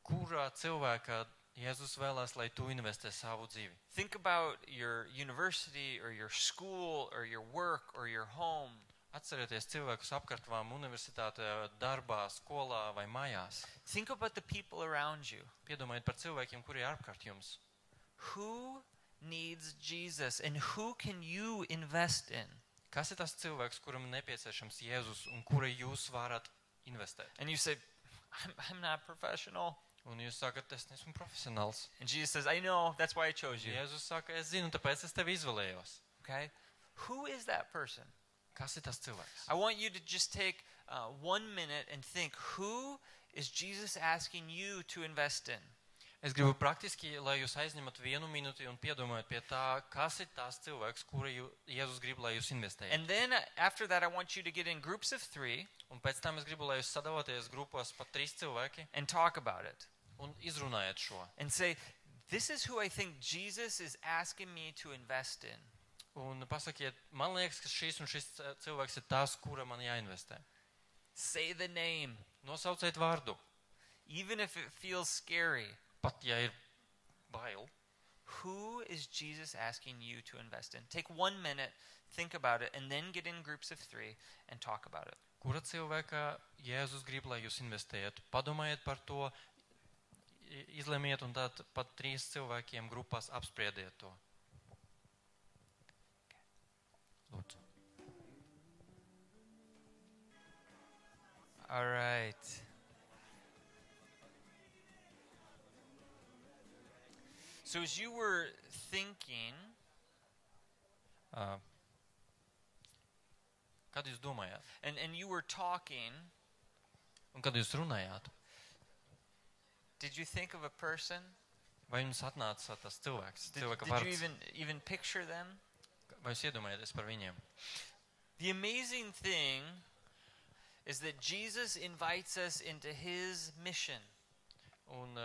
[SPEAKER 2] kurā cilvēkā Jēzus vēlās, lai tu investē savu dzīvi?
[SPEAKER 1] Think about your university or your school or your work or your home.
[SPEAKER 2] Atcerieties cilvēkus apkārtvām universitātē, darbā, skolā vai mājās.
[SPEAKER 1] Think about the people around you.
[SPEAKER 2] Piedomājiet par cilvēkiem, kuri ir apkārt jums.
[SPEAKER 1] Who needs Jesus and who can you invest in?
[SPEAKER 2] Kas ir tas cilvēks, kuram nepieciešams Jēzus un kura jūs varat investēt?
[SPEAKER 1] And you say, I'm not professional.
[SPEAKER 2] Un jūs sakat, es neesmu profesionāls.
[SPEAKER 1] And Jesus says, I know, that's why I chose you.
[SPEAKER 2] Jēzus saka, es zinu, tāpēc es tevi izvēlējos.
[SPEAKER 1] Okay? Who is that person?
[SPEAKER 2] Kas ir tas cilvēks?
[SPEAKER 1] I want you to just take 1 minute and think, who is Jesus asking you to invest in?
[SPEAKER 2] Es gribu praktiski, lai jūs aizņemat 1 minūti un piedomājat pie tā, kas ir tās cilvēks, kura Jēzus grib, lai jūs investējat.
[SPEAKER 1] And then after that, I want you to get in groups of 3
[SPEAKER 2] Un pēc tam es gribu, lai jūs sadalāties grupos pa 3 cilvēki
[SPEAKER 1] and talk about it.
[SPEAKER 2] un izrunājat šo.
[SPEAKER 1] And say, this is who I think Jesus is asking me to invest in.
[SPEAKER 2] Un pasakiet, man liekas, ka šis un šis cilvēks ir tās, kura man jāinvestē.
[SPEAKER 1] Say the name,
[SPEAKER 2] Nosauciet vārdu,
[SPEAKER 1] even if it feels scary.
[SPEAKER 2] pat ja ir bail.
[SPEAKER 1] Who is Jesus asking you to invest in? Take 1 minute, think about it, and then get in groups of 3 and talk about it.
[SPEAKER 2] Kura cilvēkā Jēzus grib, lai jūs investējat? Padomājiet par to, izlemiet un tad pat 3 cilvēkiem grupās apspriediet to. Lūdzu.
[SPEAKER 1] All right. So as you were thinking,
[SPEAKER 2] Kad jūs domājāt?
[SPEAKER 1] and you were talking,
[SPEAKER 2] Un kad jūs runājāt?
[SPEAKER 1] did you think of a person?
[SPEAKER 2] Vai jums atnāca tas cilvēks?
[SPEAKER 1] Did
[SPEAKER 2] Cilvēka
[SPEAKER 1] you
[SPEAKER 2] vārds?
[SPEAKER 1] even picture them?
[SPEAKER 2] Vai jūs iedomājaties par viņiem?
[SPEAKER 1] The amazing thing is that Jesus invites us into his mission.
[SPEAKER 2] Un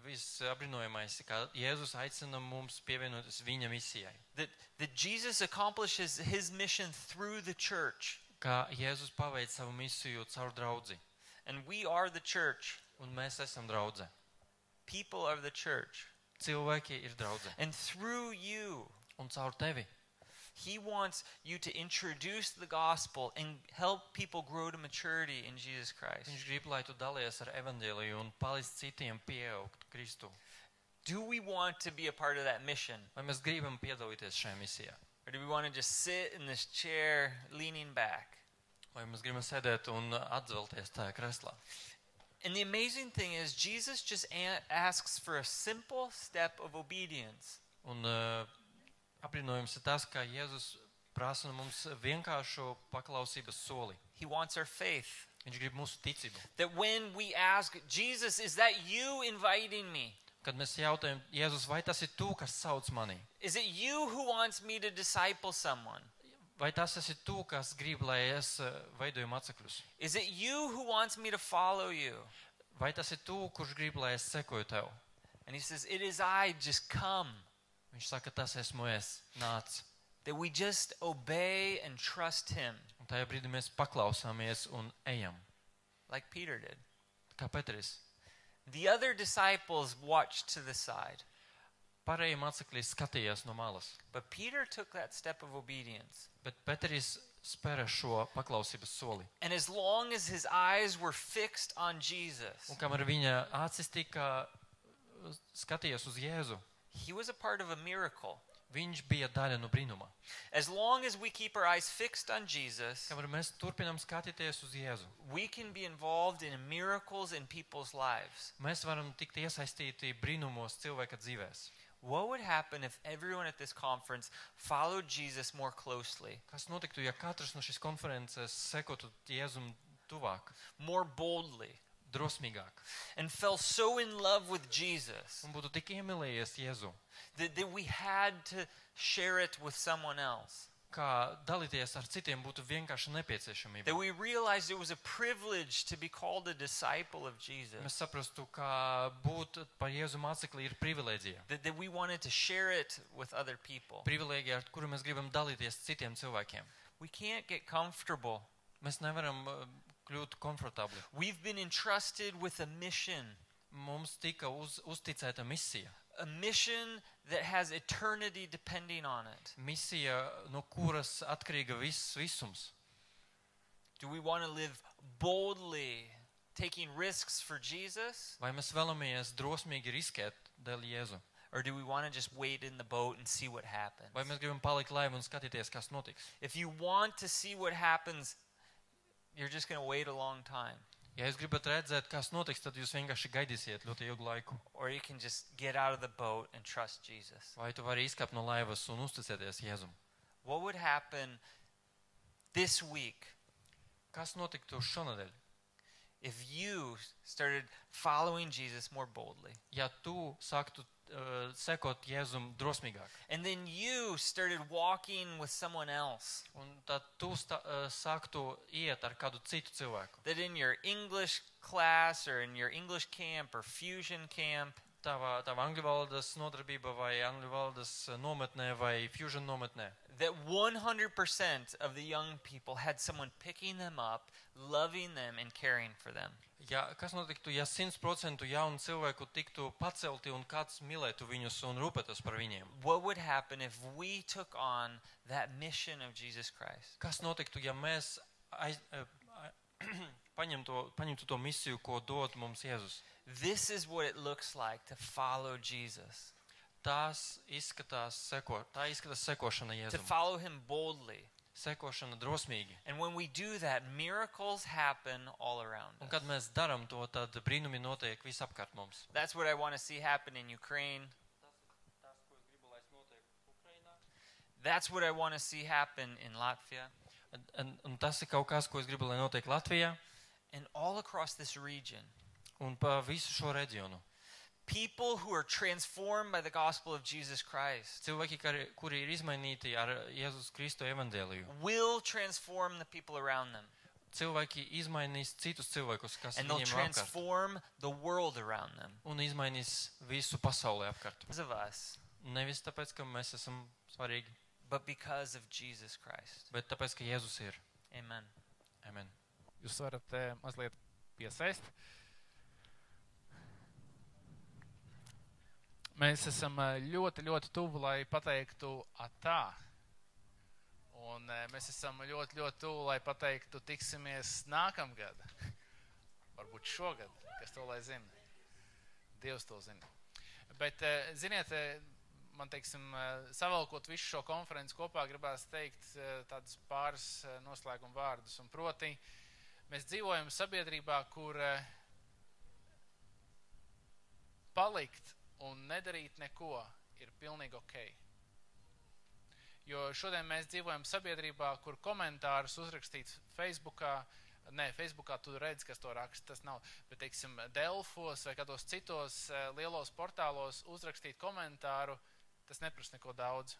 [SPEAKER 2] viss apbrīnojamais, ka Jēzus aicina mums pievienoties viņa misijai.
[SPEAKER 1] That Jesus accomplishes his mission through the church.
[SPEAKER 2] Kā Jēzus paveic savu misiju caur draudzi.
[SPEAKER 1] And we are the church.
[SPEAKER 2] Un mēs esam draudze.
[SPEAKER 1] People are the church.
[SPEAKER 2] Cilvēki ir draudze.
[SPEAKER 1] And through you,
[SPEAKER 2] Un caur tevi.
[SPEAKER 1] he wants you to introduce the gospel and help people grow to maturity in Jesus Christ.
[SPEAKER 2] Viņš grib, lai tu dalies ar evaņģēliju un palīdz citiem pieaugt Kristu.
[SPEAKER 1] Do we want to be a part of that mission?
[SPEAKER 2] Vai mēs gribam piedalīties šajā misijā?
[SPEAKER 1] Or do we want to just sit in this chair leaning back?
[SPEAKER 2] Vai mēs gribam sēdēt un atzelties tajā kreslā?
[SPEAKER 1] And the amazing thing is, Jesus just asks for a simple step of obedience.
[SPEAKER 2] Un apbrīnojums ir tas, ka Jēzus prasa no mums vienkāršo paklausības soli.
[SPEAKER 1] He wants our faith.
[SPEAKER 2] Viņš grib mūsu ticību.
[SPEAKER 1] That when we ask, Jesus, is that you inviting me?
[SPEAKER 2] Kad mēs jautājam, Jēzus, vai tas ir tu, kas sauc mani?
[SPEAKER 1] Is it you who wants me to disciple someone?
[SPEAKER 2] Vai tas esi tu, kas grib, lai es veidoju mācekļus?
[SPEAKER 1] Is it you who wants me to follow you?
[SPEAKER 2] Vai tas ir tu, kurš grib, lai es sekoju tev?
[SPEAKER 1] And he says, it is I, just come.
[SPEAKER 2] Viņš saka, tas esmu es, nāc.
[SPEAKER 1] That we just obey and trust him.
[SPEAKER 2] Un tajā brīdī mēs paklausāmies un ejam.
[SPEAKER 1] Like Peter did.
[SPEAKER 2] Kā Petris.
[SPEAKER 1] The other disciples watched to the side.
[SPEAKER 2] Pārējie mācekļi skatījās no malas.
[SPEAKER 1] But Peter took that step of obedience.
[SPEAKER 2] Bet Petris spēra šo paklausības soli.
[SPEAKER 1] And as long as his eyes were fixed on Jesus,
[SPEAKER 2] Un kamēr viņa acis tika skatījās uz Jēzu,
[SPEAKER 1] he was a part of a miracle.
[SPEAKER 2] viņš bija daļa no brīnuma.
[SPEAKER 1] As long as we keep our eyes fixed on Jesus,
[SPEAKER 2] Kamēr mēs turpinām skatīties uz Jēzu,
[SPEAKER 1] we can be involved in miracles in people's lives.
[SPEAKER 2] mēs varam tikt iesaistīti brīnumos cilvēka dzīvēs.
[SPEAKER 1] What would happen if everyone at this conference followed Jesus more closely,
[SPEAKER 2] Kas notiktu, ja katrs no šīs konferences sekotu Jēzum tuvāk,
[SPEAKER 1] more boldly,
[SPEAKER 2] drosmīgāk,
[SPEAKER 1] and fell so in love with Jesus
[SPEAKER 2] un būtu tik iemīlējies Jēzu,
[SPEAKER 1] that we had to share it with someone else?
[SPEAKER 2] kā dalīties ar citiem būtu vienkārši nepieciešamība.
[SPEAKER 1] That we realized it was a privilege to be called a disciple of Jesus.
[SPEAKER 2] Mēs saprastu, ka būt par Jēzu mācekli ir privilēģija.
[SPEAKER 1] That we wanted to share it with other people.
[SPEAKER 2] Privilēģija, ar kuru mēs gribam dalīties citiem cilvēkiem.
[SPEAKER 1] We can't get comfortable.
[SPEAKER 2] Mēs nevaram kļūt komfortabli.
[SPEAKER 1] We've been entrusted with a mission.
[SPEAKER 2] Mums tika uzticēta misija.
[SPEAKER 1] A mission that has eternity depending on it.
[SPEAKER 2] Misija, no kuras atkarīga visums.
[SPEAKER 1] Do we want to live boldly, taking risks for Jesus?
[SPEAKER 2] Vai mēs vēlamies drosmīgi riskēt dēļ Jēzu?
[SPEAKER 1] Or do we want to just wait in the boat and see what happens?
[SPEAKER 2] Vai mēs gribam palikt laivā un skatīties, kas notiks?
[SPEAKER 1] If you want to see what happens, you're just going to wait a long time.
[SPEAKER 2] Ja jūs gribat redzēt, kas notiks, tad jūs vienkārši gaidīsiet ļoti ilgu laiku.
[SPEAKER 1] Or you can just get out of the boat and trust Jesus.
[SPEAKER 2] Vai tu vari izkāpt no laivas un uzticēties Jēzum?
[SPEAKER 1] What would happen this week
[SPEAKER 2] Kas notiktu šonadēļ?
[SPEAKER 1] if you started following Jesus more boldly?
[SPEAKER 2] Ja tu sāktu sekot Jēzum drosmīgāk,
[SPEAKER 1] And then you started walking with someone else.
[SPEAKER 2] un tad tu sāktu iet ar kādu citu cilvēku.
[SPEAKER 1] That in your English class or in your English camp or fusion camp,
[SPEAKER 2] Tava angļu valodas nodarbība vai angļu valodas nometnē vai fusion nometnē.
[SPEAKER 1] that 100% of the young people had someone picking them up, loving them and caring for them.
[SPEAKER 2] Ja, kas notiktu, ja 100% jaunu cilvēku tiktu pacelti un kāds mīlētu viņus un rūpētos par viņiem?
[SPEAKER 1] What would happen if we took on that mission of Jesus Christ?
[SPEAKER 2] Kas notiktu, ja mēs paņemtu to misiju, ko dod mums Jēzus?
[SPEAKER 1] This is what it looks like to follow Jesus.
[SPEAKER 2] Tā izskatās sekošana
[SPEAKER 1] To
[SPEAKER 2] Jēzum.
[SPEAKER 1] follow him boldly.
[SPEAKER 2] Sekošana drosmīgi.
[SPEAKER 1] And when we do that, miracles happen all around
[SPEAKER 2] Un
[SPEAKER 1] us.
[SPEAKER 2] kad mēs darām to, tad brīnumi notiek visapkārt mums.
[SPEAKER 1] That's what I want to see happen in Ukraine. That's what I want to see happen in Latvia
[SPEAKER 2] Un tas ir kaut kas, ko es gribu, lai notiek Latvijā
[SPEAKER 1] and all across this region.
[SPEAKER 2] un pa visu šo reģionu.
[SPEAKER 1] People who are transformed by the gospel of Jesus Christ
[SPEAKER 2] Cilvēki, kuri ir izmainīti ar Jēzus Kristu evaņģēliju.
[SPEAKER 1] will transform the people around them.
[SPEAKER 2] Cilvēki izmainīs citus cilvēkus, kas
[SPEAKER 1] And they'll
[SPEAKER 2] viņiem apkārt.
[SPEAKER 1] transform the world around them.
[SPEAKER 2] Un izmainīs visu pasauli apkārt.
[SPEAKER 1] Because of us,
[SPEAKER 2] Nevis tāpēc, ka mēs esam svarīgi,
[SPEAKER 1] but because of Jesus Christ.
[SPEAKER 2] bet tāpēc, ka Jēzus ir.
[SPEAKER 1] Amen.
[SPEAKER 2] Amen.
[SPEAKER 3] Jūs varat mazliet piesaist. Mēs esam ļoti, ļoti tuvu, lai pateiktu atā. Un mēs esam ļoti, ļoti tuvu, lai pateiktu tiksimies nākamgad. Varbūt šogad, kas to lai zina. Dievs to zina. Bet, ziniet, man, teiksim, savalkot visu šo konferenci kopā, gribās teikt tādus pāris noslēguma vārdus. Un proti, mēs dzīvojam sabiedrībā, kur palikt un nedarīt neko ir pilnīgi ok. Jo šodien mēs dzīvojam sabiedrībā, kur komentārus uzrakstīt Facebookā tu redzi, kas to raksta, tas nav, bet, teiksim, Delfos vai kādos citos lielos portālos uzrakstīt komentāru, tas neprasa neko daudz.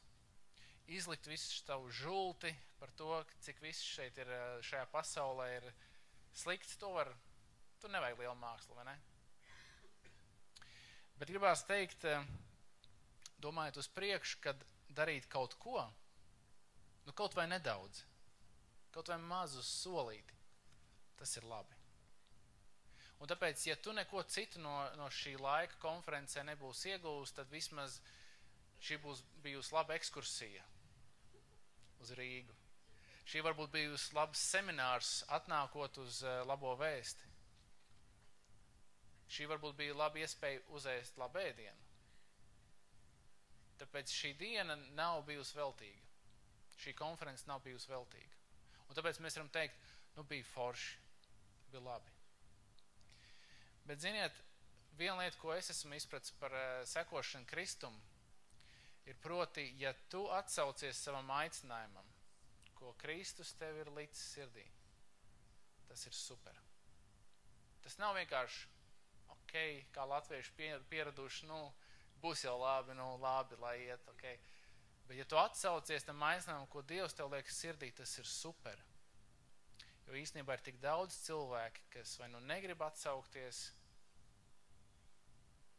[SPEAKER 3] Izlikt visu tavu žulti par to, cik viss šeit ir, šajā pasaulē ir slikts, tu nevajag lielu mākslu, vai ne? Bet gribās teikt, domājot uz priekšu, kad darīt kaut ko, kaut vai nedaudz, kaut vai mazu solīti, tas ir labi. Un tāpēc, ja tu neko citu no šī laika konferencē nebūs iegūst, tad vismaz šī būs bijusi laba ekskursija uz Rīgu. Šī varbūt bijusi labs seminārs atnākot uz labo vēsti. Šī varbūt bija laba iespēja uzēst labu ēdienu. Tāpēc šī diena nav bijusi veltīga. Šī konference nav bijusi veltīga. Un tāpēc mēs varam teikt, bija forši, bija labi. Bet ziniet, viena lieta, ko es esmu izpratis par sekošanu Kristum, ir proti, ja tu atsaucies savam aicinājumam, ko Kristus tev ir licis sirdī, tas ir super. Tas nav vienkārši, ok, kā latvieši pieraduši, būs jau labi, labi, lai iet, ok. Bet ja tu atsaucies tam aicinājumam, ko Dievs tev liek sirdī, tas ir super. Jo īstenībā ir tik daudz cilvēki, kas vai negrib atsaukties,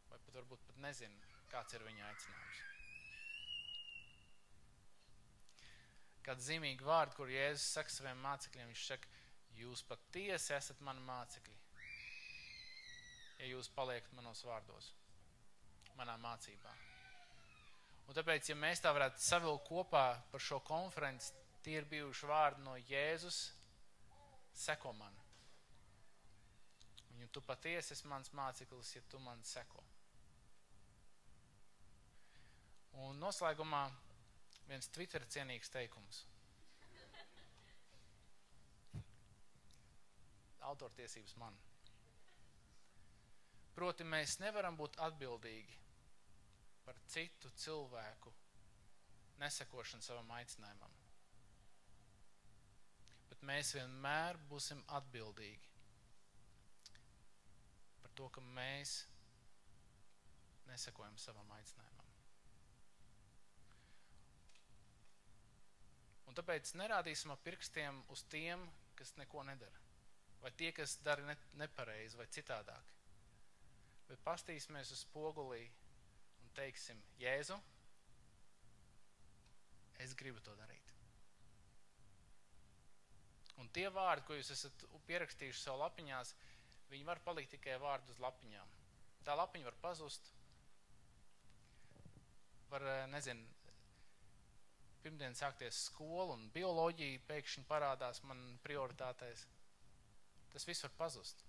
[SPEAKER 3] vai pat varbūt pat nezina, kāds ir viņa aicinājums. Kāds zīmīgi vārdi, kur Jēzus saka saviem mācekļiem, viņš saka, jūs patiesi esat mani mācekļi, ja jūs paliekat manos vārdos, manā mācībā. Un tāpēc, ja mēs tā varētu savilkt kopā par šo konferenci, tie ir bijuši vārdi no Jēzus, seko man. Un tu patiesi esi mans māceklis, ja tu man seko. Un noslēgumā viens Twitter cienīgs teikums. Autortiesības man. Proti, mēs nevaram būt atbildīgi par citu cilvēku nesekošanu savam aicinājumam. Bet mēs vienmēr būsim atbildīgi par to, ka mēs nesekojam savam aicinājumam. Un tāpēc nerādīsim ar pirkstiem uz tiem, kas neko nedara. Vai tie, kas dara nepareizi vai citādāk. Bet pastīsimies uz spogulī un teiksim, Jēzu, es gribu to darīt. Un tie vārdi, ko jūs esat pierakstījuši savu lapiņās, viņi var palikt tikai vārdu uz lapiņām. Tā lapiņa var pazust, var, pirmdien sākties skola un bioloģija pēkšņi parādās man prioritātēs. Tas viss var pazust.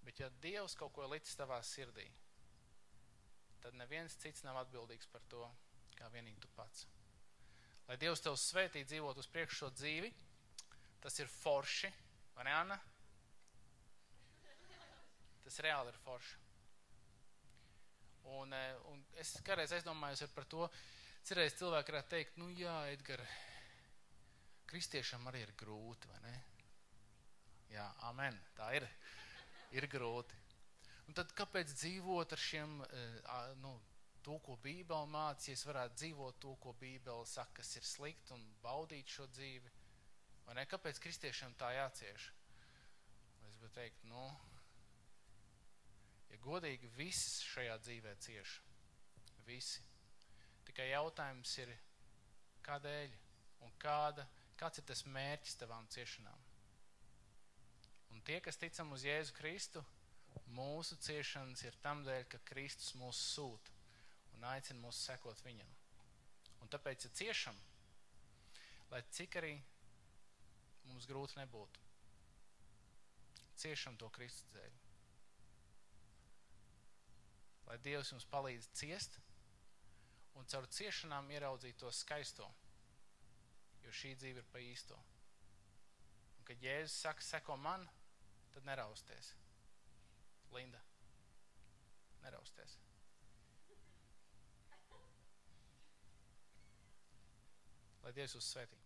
[SPEAKER 3] Bet ja Dievs kaut ko licis tavā sirdī, tad neviens cits nav atbildīgs par to, kā vienīgi tu pats. Lai Dievs tev svētī dzīvot uz priekšu šo dzīvi, tas ir forši, vai ne, Anna? Tas reāli ir forši. Un es kādreiz aizdomājos par to, cerēs cilvēki varētu teikt, jā, Edgar, kristiešam arī ir grūti, vai ne? Jā, amen, tā ir. Ir grūti. Un tad kāpēc dzīvot ar šiem, to, ko Bībele māca, ja es varētu dzīvot to, ko Bībele saka, kas ir slikt un baudīt šo dzīvi? Vai ne? Kāpēc kristiešiem tā jācieš? Es būtu teikt, ja godīgi viss šajā dzīvē cieš. Visi. Tikai jautājums ir, kādēļ un kāds ir tas mērķis tavām ciešanām? Un tie, kas ticam uz Jēzu Kristu, mūsu ciešanas ir tamdēļ, ka Kristus mūs sūta un aicina mūs sekot viņam. Un tāpēc, ja ciešam, lai cik arī mums grūti nebūtu, ciešam to Kristus dēļ. Lai Dievs jums palīdz ciest un caur ciešanām ieraudzīt to skaisto, jo šī dzīve ir pa īsto. Un, kad Jēzus saka, seko man, tad nerausties. Linda, nerausties. Lai Dievs jūs svētī.